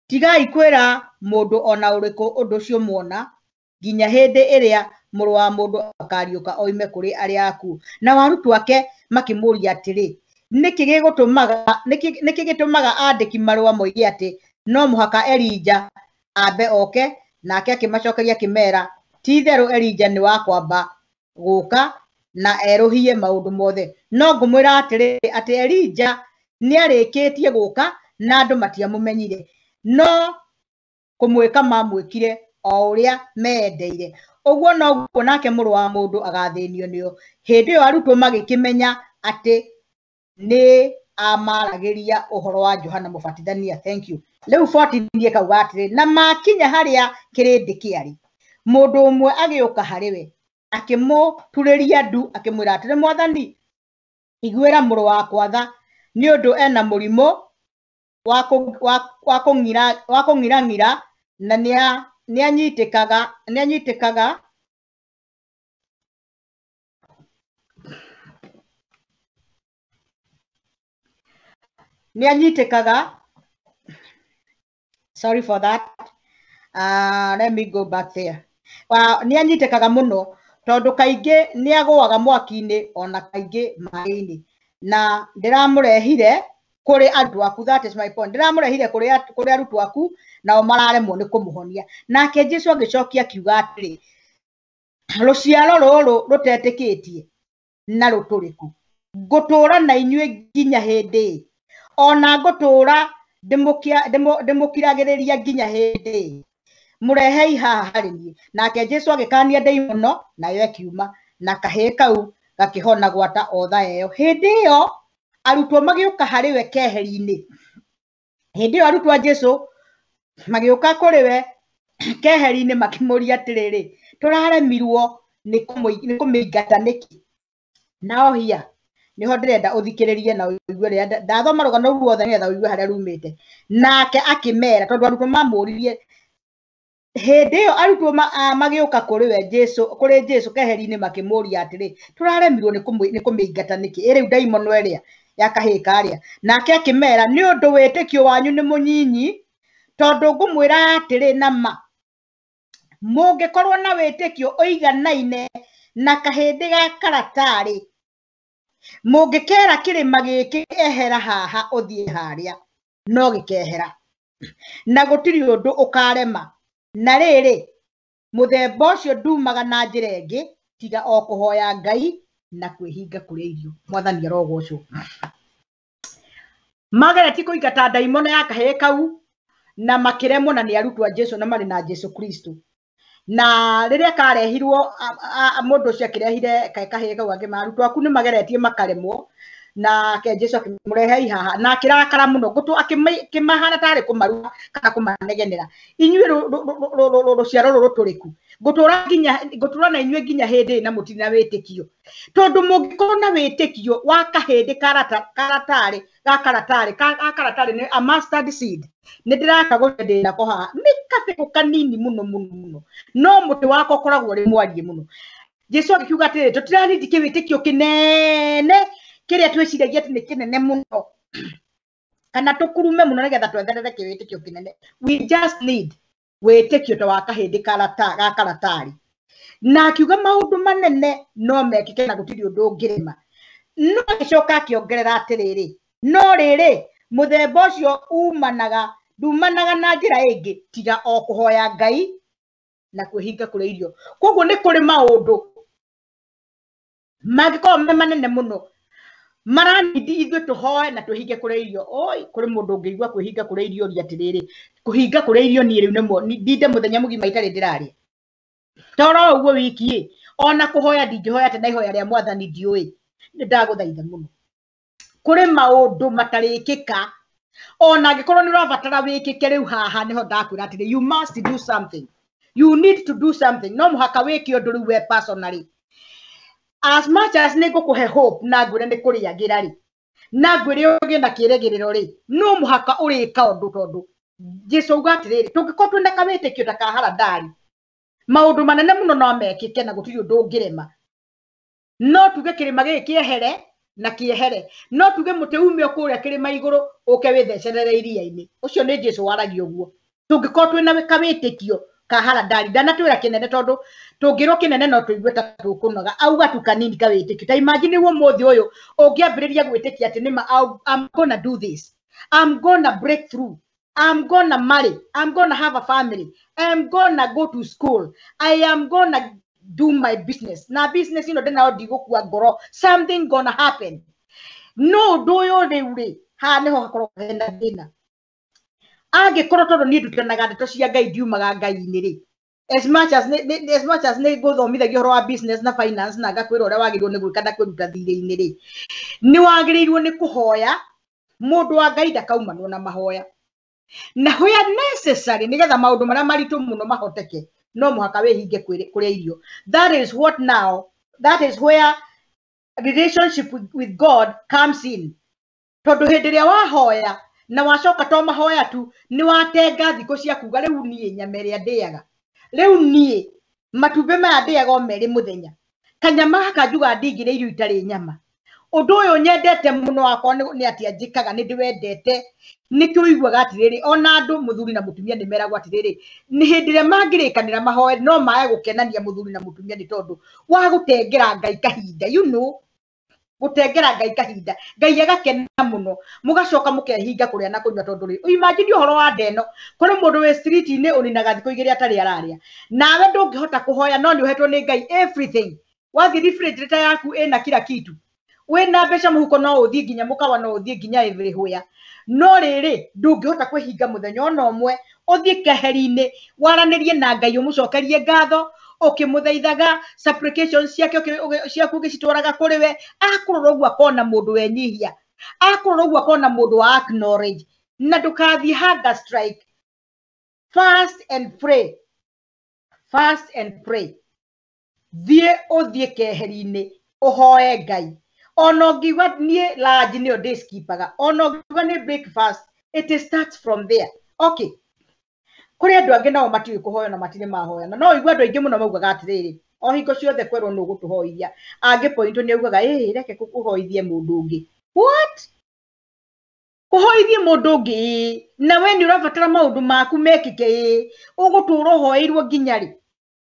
tigai kwira mundu ona uriku undu ucio muona nginya hindi iria muru wa mundu akariuka oime kuri aria aku na warutu ake makimuria atiri niki gitumaga andiki marua moige ati no muhaka Elija ambe oke nake akimacokeria kimera ti theru Elija ni wa kwamba guka na erohie maundu mothe no ngumwira atiri ati Elija ni arikitie guka na andu matiamumenyire no kumwika mamwikire o uria meendeire uguo no guo nake muru wa mundu agathinio nio hindi yo arutwo magikimenya ati ni amaragiria uhoro wa Johana Mubatithania thank you leu 14 kauga atiri na makinya haria kirindi kiari mundu umwe agiuka hariwe akimuturiria ndu akimwira atiri Mwathani igwira muru wakwa tha ni undu ena murimo wa kungira na ni anyitikaga sorry for that let me go back there ni anyitikaga muno tondu kaingi ni agwaga mwaki-ini ona kaingi mai-ini na ndiramurehire kuri andu aku that is my point ndiramurehire kuri arutwo aku nao mararemwo ni kumuhonia nake Jesu agicokia kiuga atiri ruciaro ruru rutetikitie na ruturiku ngutura na inyue nginya hindi ona ngutura ndimukiragiriria nginya hindi murehei haha hari nie nake Jesu agikania ndaimono nayo akiuma na kahii kau gakihona gwata otha eyo hindi yo arutwo magiuka hariwe keheri-ini hindi yo arutwo Jesu magiuka kuriwe keheri-ini makimuria atiriri turaremirwo ni kumingata niki nao hia niho ndirenda uthikiririe na uigue ria ndathoma rugano ruothe nigetha uigue haria rumite nake akimera tondu arutwo mamuririe hende yo arutwo magioka kuri Jesu kaheri-ini makimuria atiri turaremirwo ni kumeingata niki iri daimon weria yakahika aria nake akimera ni undu witikio wanyu ni munyinyi tondu ngumwira atiri nama mungikorwo na witikio oiganaine na kahindi ga karatari mungikera kirima giki ehera haha uthie haria no gikehera na gutiri undu ukarema na riri muthemba ucio ndumaga na njira ingi tiga o kuhoya Ngai na kwihinga kuri irio mwathani arogocwo magereti kuingata daimon ya kahe kau na makiremwo na ni arutwo a Jesu na mari na Jesu Kristo na riria karehirwo mundu ucio akirehire kahe kau angi marutwo aku ni mageretie makaremwo na ke Jesu akimrehe haha na akirakara muno gutu akimahana tari kumaruha kana kumanegenera inyue ruciaro ruturiku gutura na inyue nginya hindi na mutina witikio tondu mungikorwo na witikio wa kahindi karatari ni a mustard seed ni ndiraka guthinde na koha ni kabiku kanini muno no muti wako koragwo ri mwarie muno Jesu akiuga atiri tutirani dikiwitikio kinene kiria twiciragia ati ni kinene muno kana tukurume muno nigetha twetherere kiwitikio kinene we just need witikio ta wa kahindi karatari na akiuga maundu manene no mekike na gutiri undu ungirema no gicoka akiongerera atiriri no riri muthemba ucio ndumanaga na njira ingi tiga o kuhoya Ngai na kwihinga kuri irio koguo ni kuri maundu magikorwo me manene muno maranidi ithuĩ tuhoe na twihinge kuri irio oi kuri mundu ungiigua kwihinga kuri irio ria atiriri kuhinga kuri irio ni riu nemo ndinde muthenya mugima itari ndiraria toro uguo wiki ona kuhoya ndingihoya ati na ihoya ria mwathani ndiui ndaguthaitha muno kuri maundu matarikika ona ngikorwo ni urabatara wikike riu haha niho ndakwira atiri you must do something you need to do something no muhaka wiki undu riu we personally as much as nego kuhe hope na ngwire ni kuriagira ri na ngwire ugie na kiregiriro ri no muhaka urika undu tondu Jesu uga atiriri tungikorwo twina kawitikio ta kahara ndari maundu manene muno no mekike na gutiri undu ungirema no tuge kirima giki ehere na kiehere no tuge muti umio kuria kirima iguru uke withecerere iria-ini ucio ni Jesu waragia uguo tungikorwo twina kawitikio kahara ndari ndanatwira kinene tondu tungirwo kinene no tuigue ta tukunoga auga tu kanini kawitikio ta imagine wo muthi uyu ungiambiriria gwitikia ati nima I'm gonna do this I'm gonna break through I'm gonna marry I'm gonna have a family I'm gonna go to school I am gonna do my business na business dena odigukua ngoro something gonna happen no do yo riuri ha niho hakorwo hena thina angikorwo tondu ni ndutanaga ndeto cia Ngai ndiumaga Ngai-ini ri as much as ne guthomithagio horo wa business na finance na ngakwira uria wagirwo ni gwika na kwiruta thire-ini ri ni wagirirwo ni kuhoya mundu wa Ngai ndakaumanwo na mahoya na hoya necessary nigetha maundu maria maritu muno mahoteke no muhaka wihinge kuria irio that is where relationship with God comes in tondu hindi ria wahoya na wacoka to mahoya tu ni watenga thiko cia kuga riu nie nyameria ndiaga riu nie matumbe maya ndiaga o meri muthenya kanyama hakanjuga ndingire irio itari nyama undu uyu nyendete muno wakwa ni ati anjikaga ni ndiwendete ni kiuiguaga atiriri ona andu muthuri na mutumia ni meragwo atiriri ni hindi ria mangirikanira mahoe no mae gukenania muthuri na mutumia ni tondu wa gutengera Ngai kahinda gutengera Ngai kahinda Ngai agakena muno mugacoka mukehinga kuria na kunywa tondu ri imagine uhoro wa ndeno kuri mundu we street ni uninaga thiko igiri atari araria nawe ndungihota kuhoya no ni uhetwo ni Ngai everything wathi refrigerator yaku ina kila kitu wena mbeca muhuko no uthie nginya mukawa no uthie nginya everywhere no riri ndungihota kwihinga muthenya ona umwe uthie kaheri-ini waranirie na Ngai umucokerie ngatho ukimuthaithaga supplications ciaku ugicitwaraga kuri we akurora uguo akona mundu wenyihia akurora uguo akona mundu wa acknowledge na ndukathie hunger strike fast and pray thie uthie kaheri-ini uhoe Ngai ono ngiuga nie large ni odeskipaga ono ngiuga ni breakfast it starts from there okay kuri andu angi nao matiwi kuhoya na matire mahoya na no igwa andu aingi muno maugaga atiriri o hingo ciothe kwerwo no gutuhoithia angi point ni augaga reke kuhoithie mundu ungi what kuhoithie mundu ungi na we ni urabatara maundu maku mekike ugutura hoeirwo nginyari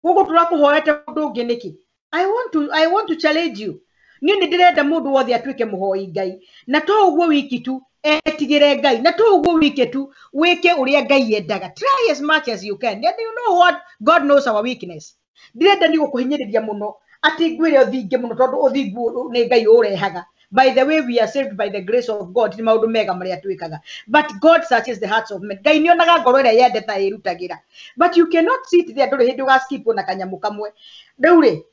ugutura kuhoete mundu ungi niki I want to challenge you ni ndirenda mundu wothe atuike muhoi Ngai na to uguo wiki tu etigire Ngai na to uguo wiki tu wike uria Ngai endaga try as much as you can and you know what God knows our weakness ndirenda ni gukuhinyiriria muno ati ngwire uthinge muno tondu uthingu ni Ngai urehaga by the way we are saved by the grace of God ni maundu mega maria twikaga but God searches the hearts of men Ngai ni onaga ngoro iria yendeta irutagira but you cannot sit there nduri hindi ugaskip na kanyamu kamwe riu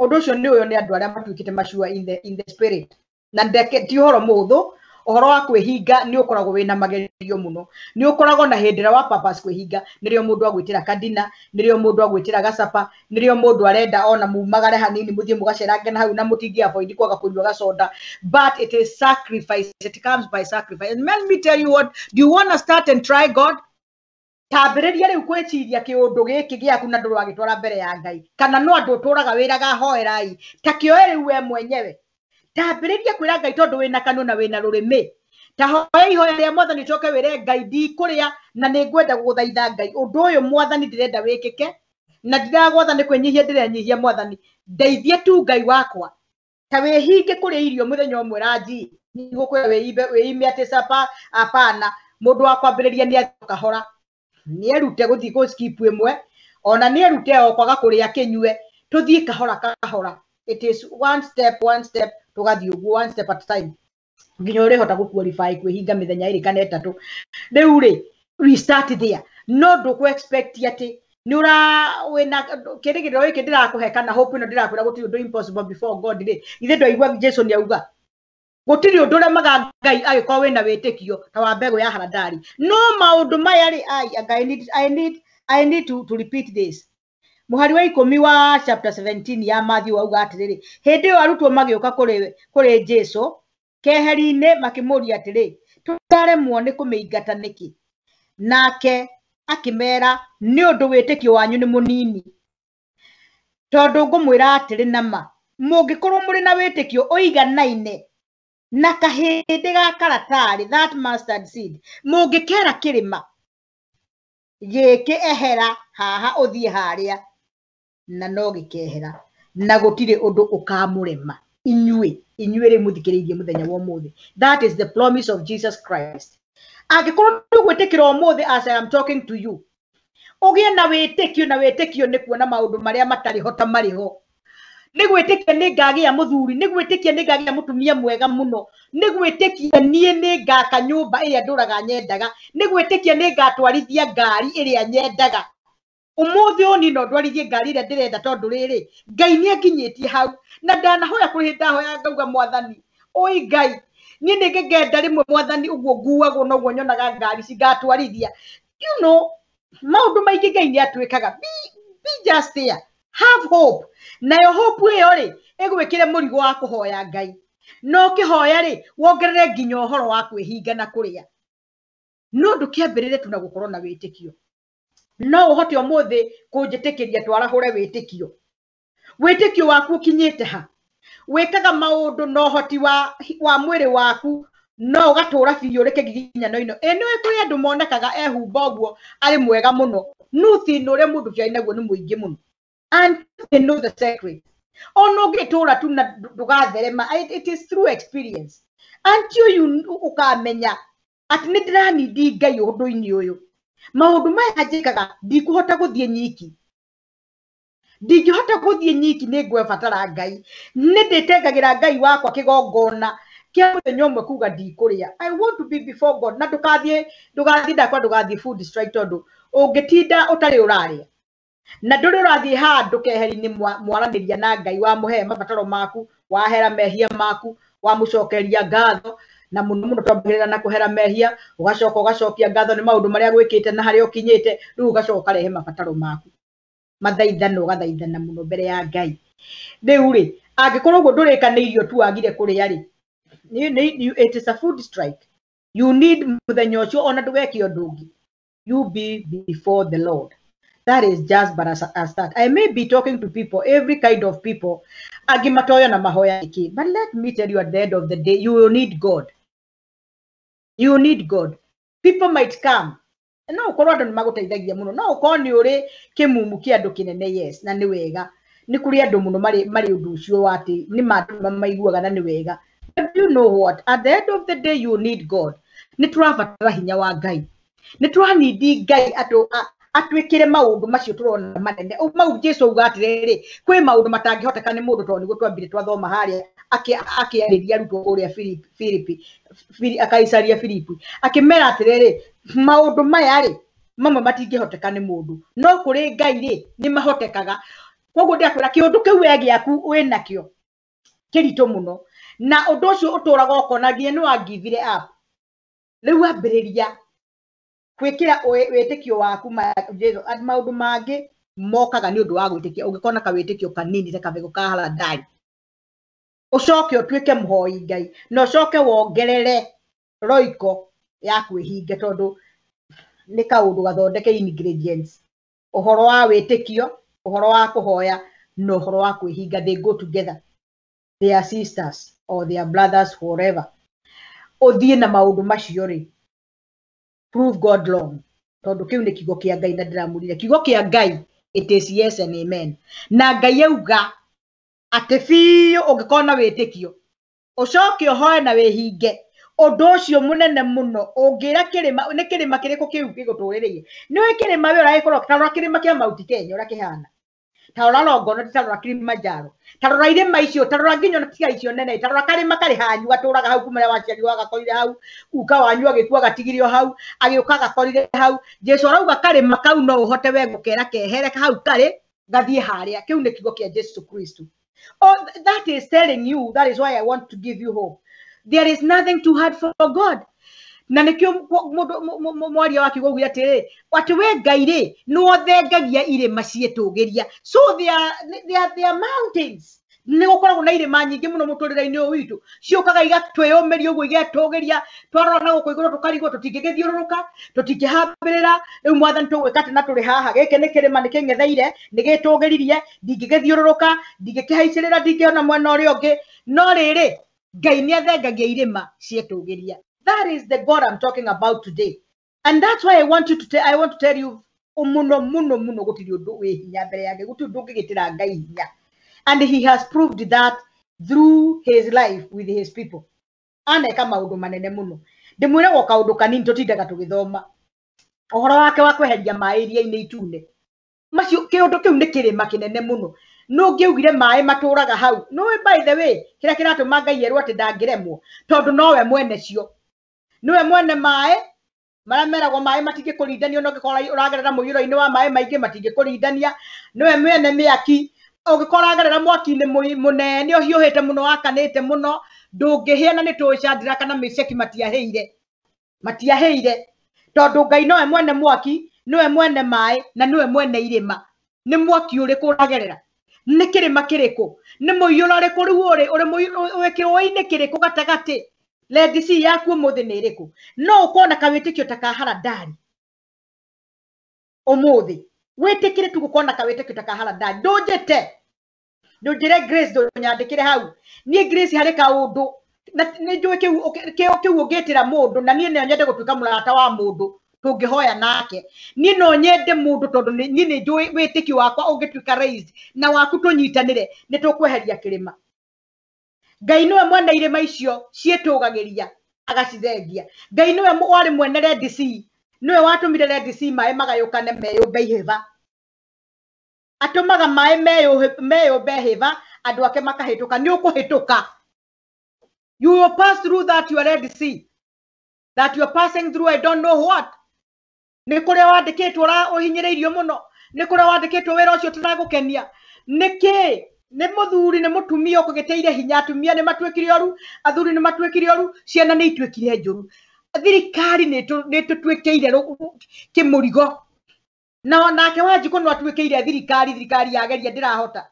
undu ucio ni uyo ni andu aria matwikite mashua in the spirit na ndeke ti horo muthu uhoro wa kwihinga ni ukoragwo wina magerio muno ni ukoragwo na hindira wa purpose kwihinga nirio mundu agwitira kadina nirio mundu agwitira gacapa nirio mundu arenda ona mumagare hanini muthie mugacerange na hau na mutingi avoid kwaga kunywa gacoda but it is sacrifice it comes by sacrifice and let me tell you what do you want to start and try God tabiriria riu kweciria kiundu giki giaku na nduru agitwara mbere ya Ngai kana no andu turaga wiraga hoerai ta kioe riu we mwenyewe tabiriria kwira Ngai tondu wina kanuna wina rurimi ta hoe ihoya ria mwathani coke wire Ngai ndi kuria na ni ngwenda guthaitha Ngai undu uyu mwathani ndirenda wikike na ndiragwatha ni kwenyihia ndirenyihia mwathani ndeithie tu Ngai wakwa ta wihinge kuria irio muthenya umwe raji ni gukwira wiime ati sapa apana mundu akwambiriria ni akahora ni erute guthii go skip imwe ona ni erute okwaga kuria kinywe tuthii kahora kahora it is one step tugathii uguo one step at a time nginya uri hota guqualify kwihinga mithenya iri kana etatu riu ri we start there no do ku expect ati ni ura wina kirigiro iki ndirakuhe kana hope ino ndirakwira gutiri undu impossible before God ri ithe ndwaigua Jesu ni auga gutiri undu ria maga Ngai agikwa wina witikio ta wa mbegu ya haradari no maundu maya ri I need to repeat this muhari wa 10 wa chapter 17 ya Matthew auga atiriri hindi yo arutwo magiuka kuri Jesu keheri-ine makimuria atiri tutaremwo ni kumeingata niki nake akimera ni undu witikio wanyu ni munini tondu ngumwira atiri nama mungikorwo muri na witikio uiganaine na kahindi ga karatari that mustard seed mungikera kirima giki ehera haha uthie haria na no gikehera na gutire undu ukamurema inyue ri muthikiririe muthenya wa umuthi that is the promise of Jesus Christ agikorwo gwitikira umuthi as I am talking to you ugie na witikio ni kuona maundu maria matari hota mariho ni gwitikia ni ngagia muthuri ni gwitikia ni ngagia mutumia mwega muno ni gwitikia nie ni ngaka nyumba iria nduraga nyendaga ni gwitikia ni ngatwarithia ngari iria nyendaga umuthi oni no ndwarithie ngari iria ndirenda tondu riri Ngai ni akinyitie hau na ndanahoya kuri ndahoya ngauga mwathani oi Ngai nie ni ngenda rimwe mwathani uguo nguagwo no guo nyonaga ngari cingatwarithia you know maundu maingi Ngai ni atwikaga be just there have hope nayo hope iyo ri igwikire murigo wa kuhoya Ngai no kihoya ri wongerere nginya uhoro wa kwihinga na kuria no ndukiambirire tu na gukorwo na witikio no uhote umuthi kunjitikiria twarahure witikio waku kinyite ha wikaga maundu no hoti wa mwiri waku no ugatura biyo reke giginya no ino eno kuri andu monekaga ehumba guo ari mwega muno nuthi nure mundu kia inaguo ni muingi muno and they know the secret ono gitura tu na ndugatherema it is through experience until you ukamenya ati ni ndirani ndi Ngai undu-ini uyu maundu maya njikaga ndikuhota guthie nyiki ndingihota guthie nyiki ni ngwebatara Ngai ni nditengagira Ngai wakwa kigongona kia muthenya umwe kuga ndikuria I want to be before God na ndugathie ndakwa ndugathie food strike tondu ungitinda utari uraria na nduri urathie handu keheri-ini mwaraniria na Ngai wa muhe mabataro maku wahera mehia maku wa mucokeria ngatho na muno twambirira na kuhera mehia ugacokia ngatho ni maundu maria gwikite na haria ukinyite riu ugacoka rehe mabataro maku mathaithano ugathaithana muno mbere ya Ngai riu ri angikorwo guo ndurikanirio tu agire kuria ri it is a food strike you need muthenya ucio ona ndugeki undu ungi you be before the Lord. That is just but as that. I may be talking to people, every kind of people, agimatoya na mahoya iki. But let me tell you, at the end of the day, you will need God. You will need God. People might come. No ukorwo andu nimaguteithagia muno. No ukorwo ni uri kimumu kia andu kinene, yes, na ni wega. Ni kuri andu muno mari undu ucio ati ni maiguaga na ni wega. But you know what? At the end of the day, you will need God. Ni turabatara hinya wa Ngai. Ni turanidi Ngai atwikire maundu macio turona manene. Mau Jesu auga atiriri, kwi maundu matangihoteka ni mundu tondu twambire twathoma haria akiariria ruto uria Filipi akaicaria Filipi akimera atiriri, maundu maya ri mamwe matingihoteka ni mundu, no kuri Ngai ri ni mahotekaga. Koguo ndakwira kiundu kiu we giaku winakio kirito muno, na undu ucio uturaga ukona nginya ni wangivire up. Riu ambiriria kwikira witikio waku Jesu maundu mangi mokaga ni undu wa gwitikia. Ungikona ka witikio kanini ta kabego ka haradari, ucoke utwike muhoi Ngai na ucoke wongerere roiko ya kwihinga, tondu ni kaundu gathondeke ingredients: uhoro wa witikio, uhoro wa kuhoya na uhoro wa kwihinga. They go together, they are sisters or they are brothers, whatever. Uthie na maundu macio ri, prove God wrong, tondu kiu ni kigo kia Ngai na ndiramurire. Kigo kia Ngai, it is yes and amen. Na Ngai auga ati fiyo ungikona witikio ucoke uhoe na wihinge, undu ucio munene muno ungira kirima. Ni kirima kiriko kiu giguturirie? Ni we kirima we uragikorwo tarora kirima kia Mount Kenya uria kihana, tarora Longonot, tarora Kilimanjaro, tarora irima icio, tarora nginya na tia icio nene, tarora karima kari hanyu aturaga hau kumenya waciari wagakorire hau, uka wanyu agikua gatigirio hau, agiuka gakorire hau. Jesu arauga karima kau no uhote we gukera kehere hau kari gathie haria. Kiu ni kigo kia Jesu Kristo. Oh, that is telling you, that is why I want to give you hope. There is nothing too hard for God. Na nikio mwaria waki gogwira atiri watu we Ngai ri no thengagia irima cietugiria. So there are mountains. Ni gukoragwo na irima nyingi muno muturire-ini uyu witu ciukaga igatwiyumiria uguo igetugiria. Twarora na guko iguru tukarigwo tutingigithiururuka, tutingihambirira. Riu mwathani tugwika ati na turi haha, giki ni kirima niking'etheire nigitugiririe, ndingigithiururuka, ndingikihaicirira, ndingiona mwena uria ungi. No riri Ngai ni athengagia irima cietugiria. That is the God I'm talking about today. And that's why I want to tell you, muno gutiri undu wi hinya mbere yake, gutiri undu ngigitira Ngai hinya. And he has proved that through his life with his people. Aneka maundu manene muno. Ndimwire go kaundu kanini tutindaga tugithoma. Uhoro wake wa kweheria mai iria-ini itune. Macio kiundu kiu ni kirima kinene muno. No ngiugire mai maturaga hau. No, by the way, kira kiratuma Ngai erwo ati ndangiremwo, tondu nowe mwene cio. Niwe mwene mai marameragwo mai matingikurindanio, no ngikora uragerera muiyuro-ini wa mai maingi matingikuridania. Niwe mwene miaki, ugikora agerera mwaki-ini munene uhiuhite muno wakanite muno, ndungihia ni tuicandira kana Meshaki matiaheire tondu Ngai nowe mwene mwaki, niwe mwene mai na niwe mwene irima. Ni mwaki uriku uragerera? Ni kirima kiriku? Ni muiyuro uriku riu uri kiroini kiriku gatagati? Let see yaku umuthi ni iriku? No ukona kawitikio ta kaharadari umuthi witikire tu gukona kawitikio ta kaharadari. Ndujire Grace ndonyandikire hau. Ni Grace hari kaundu na ni njui kiu ugitira mundu, na ni nyende gutuika murata wa mundu tungihoya nake. Ni no nyende mundu tondu ni njui witikio wakwa ungituika raised na waku tunyitanire ni tukweheria kirima. Ngai niwe mwene irima icio cietugagiria agacithengia. Ngai niwe wari mwene Red Sea, niwe watumire Red Sea mai magayukane meyumbe ihiva. Atumaga mai meyumbe ihiva, andu ake makahituka. Ni ukuhituka. You will pass through that your Red Sea, that you are passing through I don't know what. Ni kuria wandikitwo uhinyiriirio muno, ni kuria wandikitwo wira ucio tunagukenia. Niki ni muthuri ni mutumia ukugiteire hinya. Atumia ni matwikire oru, athuri ni matwikire oru, ciana ni itwikire njuru. Thirikari ni tutwikire kimurigo. Na nake Wanjiku no atwikire thirikari yageria ndirahota.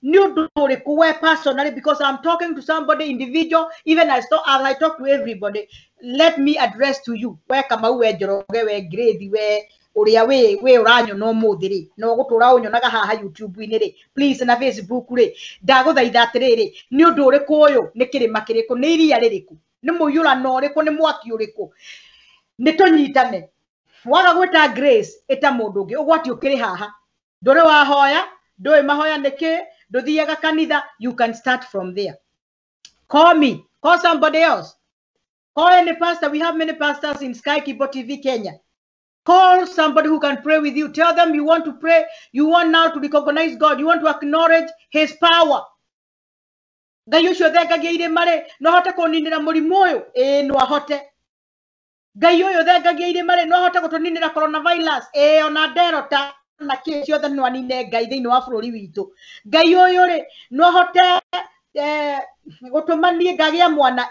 Ni undu uriku we personally, because I'm talking to somebody individual, even as I talk to everybody. Let me address to you. We Kamau, we Njoroge, we Grady, we uria we uranyo no muthiri no gutura unyonaga haha YouTube ini ri please na Facebook ri ndaguthaitha atiriri ni undu uriku uyu ni kirima kiriku ni iria ririku ni muyurano uriku ni mwaki uriku ni tunyitane waga gwita Grace eta mundu ungi ugwati ukiri haha ndore wahoya ndoe mahoya niki nduthiaga kanitha you can start from there. Call me, call somebody else, call any pastor. We have many pastors in Sky Kibo TV Kenya. Call somebody who can pray with you. Tell them you want to pray, you want now to recognize God, you want to acknowledge his power. Gayo sho thega geire mare no hote kuninira murimu uyu no ahote. Gayo yo thega geire mare no hote gutuninira coronavirus ona derota na kesi othe no anine ngai thiini wa bururi witu. Ngai uyu ri no hote gutumanie ngagia mwana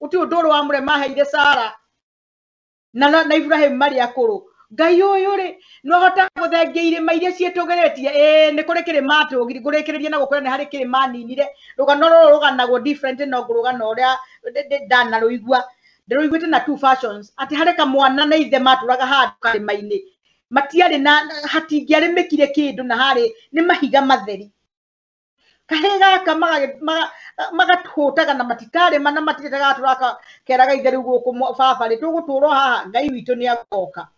uti undu wa murema haire Sara na Ibrahim mari akuru. Ngai uyu ri no hote guthengia irima iria ciitugeretie ni kuri kirima tugirikireria na gukora ni hari kirima ninire rugano ruganagwo different no rugano uria ndana ruigwa ndiruigwite na two fashions ati hari kamwana na ithe maturaga handu karima-ini matiari na hatingiari mikire kindu na hari ni mahiga matheri kahega magatutaga na matikare mana matitaga turaka keraga itheru guku baba ri tuguturo haha ngai witu ni agoka.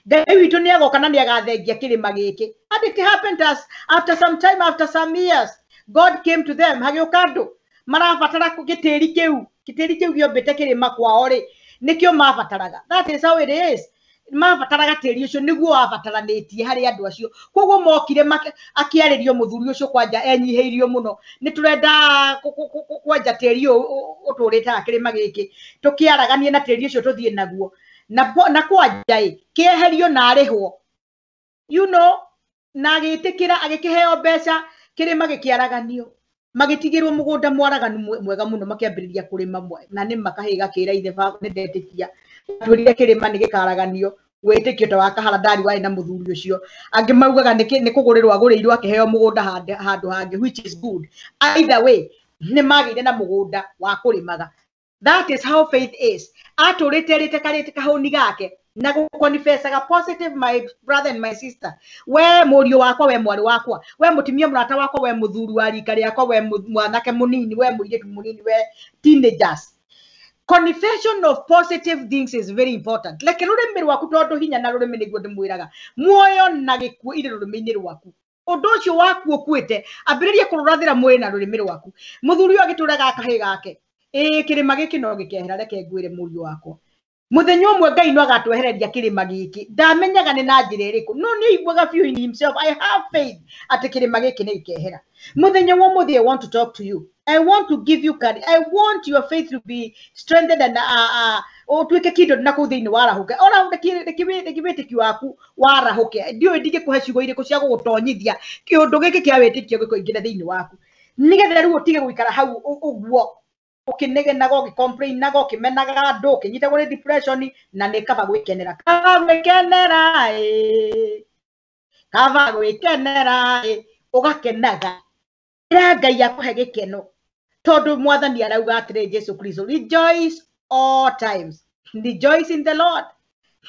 Ngai witu ni agoka na ni agathengia kirima giki. And it happened to us after some time, after some years, God came to them hagiukandu marabatara gitiri kiu giombete kirima kwao ri nikio mabataraga. That is how it is. Mabataraga tiri ucio niguo abataranitie hari andu acio koguo mokire akiaririo muthuri ucio kwanja enyiheirio muno ni turenda kwanja tiri uturita akirima giki tukiaraganie na tiri ucio tuthie naguo na kwanja kieherio na arihwo you know na gitikira agikiheo mbeca kirima gikiaraganio magitigirwo mugunda mwaraganu mwega muno makiambiriria kurima mwe na ni makahiga kira ithe ni ndetikia turire kirima ni gikaraganio wetikio ta wakaharadari wari na muthuri ucio angi maugaga ni kugurirwa agurirwo akiheo mugunda handu hangi which is good. Either way ni magire na mugunda wa kurimaga. That is how faith is. Aturite karite kahoni gake na gukonifesaga positive, my brother and my sister. We murio wakwa, we mwari wakwa, we mutimia murata wakwa, we muthuri wa rika riakwa, we mwanake munini, we muiritu munini, we teenagers. Confession of positive things is very important. Like rurimi rwaku tondu hinya na rurimi niguo ndimwiraga muoyo na gikuo ire rurimi rwaku undu ucio waku ukuite ambiriria kururathira mwiri na rurimi rwaku. Muthuri uyu agituraga akahi gake kirima giki no gikehera reke ngwire murio wakwa muthenya umwe Ngai no agatwehereria kirima giki ndamenyaga ni na njira iriku no ni igwaga few in himself. I have faith ati kirima giki ni ikehera. Muthenya wa muthi I want to talk to you. I want to give you courage. I want your faith to be strengthened and tuike kindo na ku thiini warahuke ona ndikibitiki waku warahuke ndio ndige kuhe ciugo iriku cia gugutonyithia kiundu giki kia witikio gikoingira thiini waku nigetha riu utige guikara hau uguo ukinegenaga ukicomplain naga ukimenaga andu ukinyitagwo ni depression na ni kaba gwikenera ugakenaga ira Ngai akuhe gikeno tondu mwathani arauga atire Jesu Kristo rejoice all times. Rejoice in the Lord.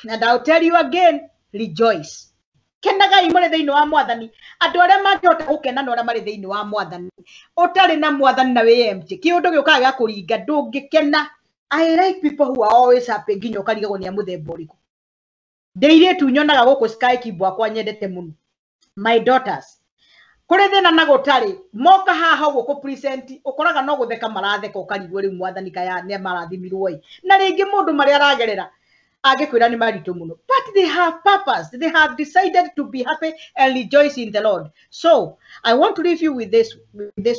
And I'll tell you again, rejoice. Kenaga imore thiini wa mwathani andu aria mangihota gukena na aria mari thiini wa mwathani utari na mwathani na we empty kiundu giukaga gia kuringa ndungikena. I like people who are always happy nginya ukarigagwo ni amuthemba uriku. Ndeire nyonaga guku Sky Kibo akwa nyendete muno. My daughters kuri thina na gutari moka haha guku present ukoraga no gutheka maratheka ukarigwo ri mwathani kaya ne marathimirwo na ringi mundu mari aragerera agikwira ni maritu muno, but they have purpose. They have decided to be happy and rejoice in the Lord. So I want to leave you with this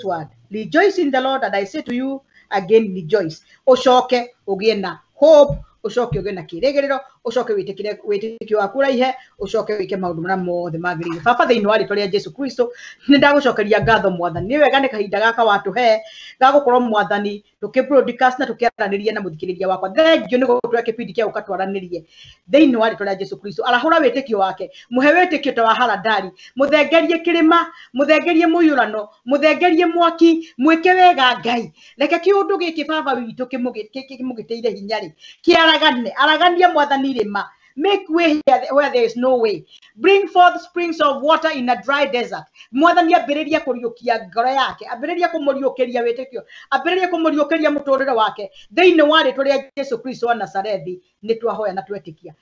word, rejoice in the Lord. And I say to you again, rejoice. Oshoke ugiena hope, ushoke ugena kiregerero, ushoke witikio waku raihe, ushoke wike maundu mara mothe magirire. Baba thiini wa ritwa ria Jesu Kristo ni ndagucokeria ngatho mwathani. Ni wega ni kahinda gaka watuhe gagukorwo mwathani tukibroadcast na tukiaraniria na muthikiriria wakwa. Thengio ni gutwa kipindi kia ukatwaranirie thiini wa ritwa ria Jesu Kristo. Arahura witikio wake, muhe witikio ta wa haradari, muthengerie kirima, muthengerie muyurano, muthengerie mwaki, mwike wega Ngai. Reke kiundu giki baba witu kimugiteire hinyari kiaragane aragania mwathani rima Make way where there is no way. Bring forth springs of water in a dry desert. Mwathani ambĩrĩria kũriũkia ngoro yake, ambĩrĩria kũmũriũkĩria wĩtĩkio, ambĩrĩria kũmũriũkĩria mũtũrĩre wake thĩinĩ wa rĩtwa rĩa Jesu Kristo wa Nazarethi. Nĩ twahoya na twetĩkia.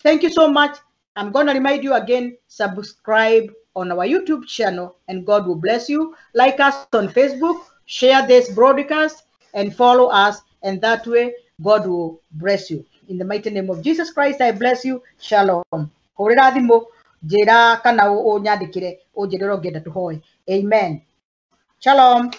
Thank you so much. I'm going to remind you again, subscribe on our YouTube channel and God will bless you. Like us on Facebook, share this broadcast and follow us, and that way God will bless you. In the mighty name of Jesus Christ, I bless you. Shalom. Horera thimo njira kana unyandikire unjiriro ngenda tuhoe. Amen. Shalom.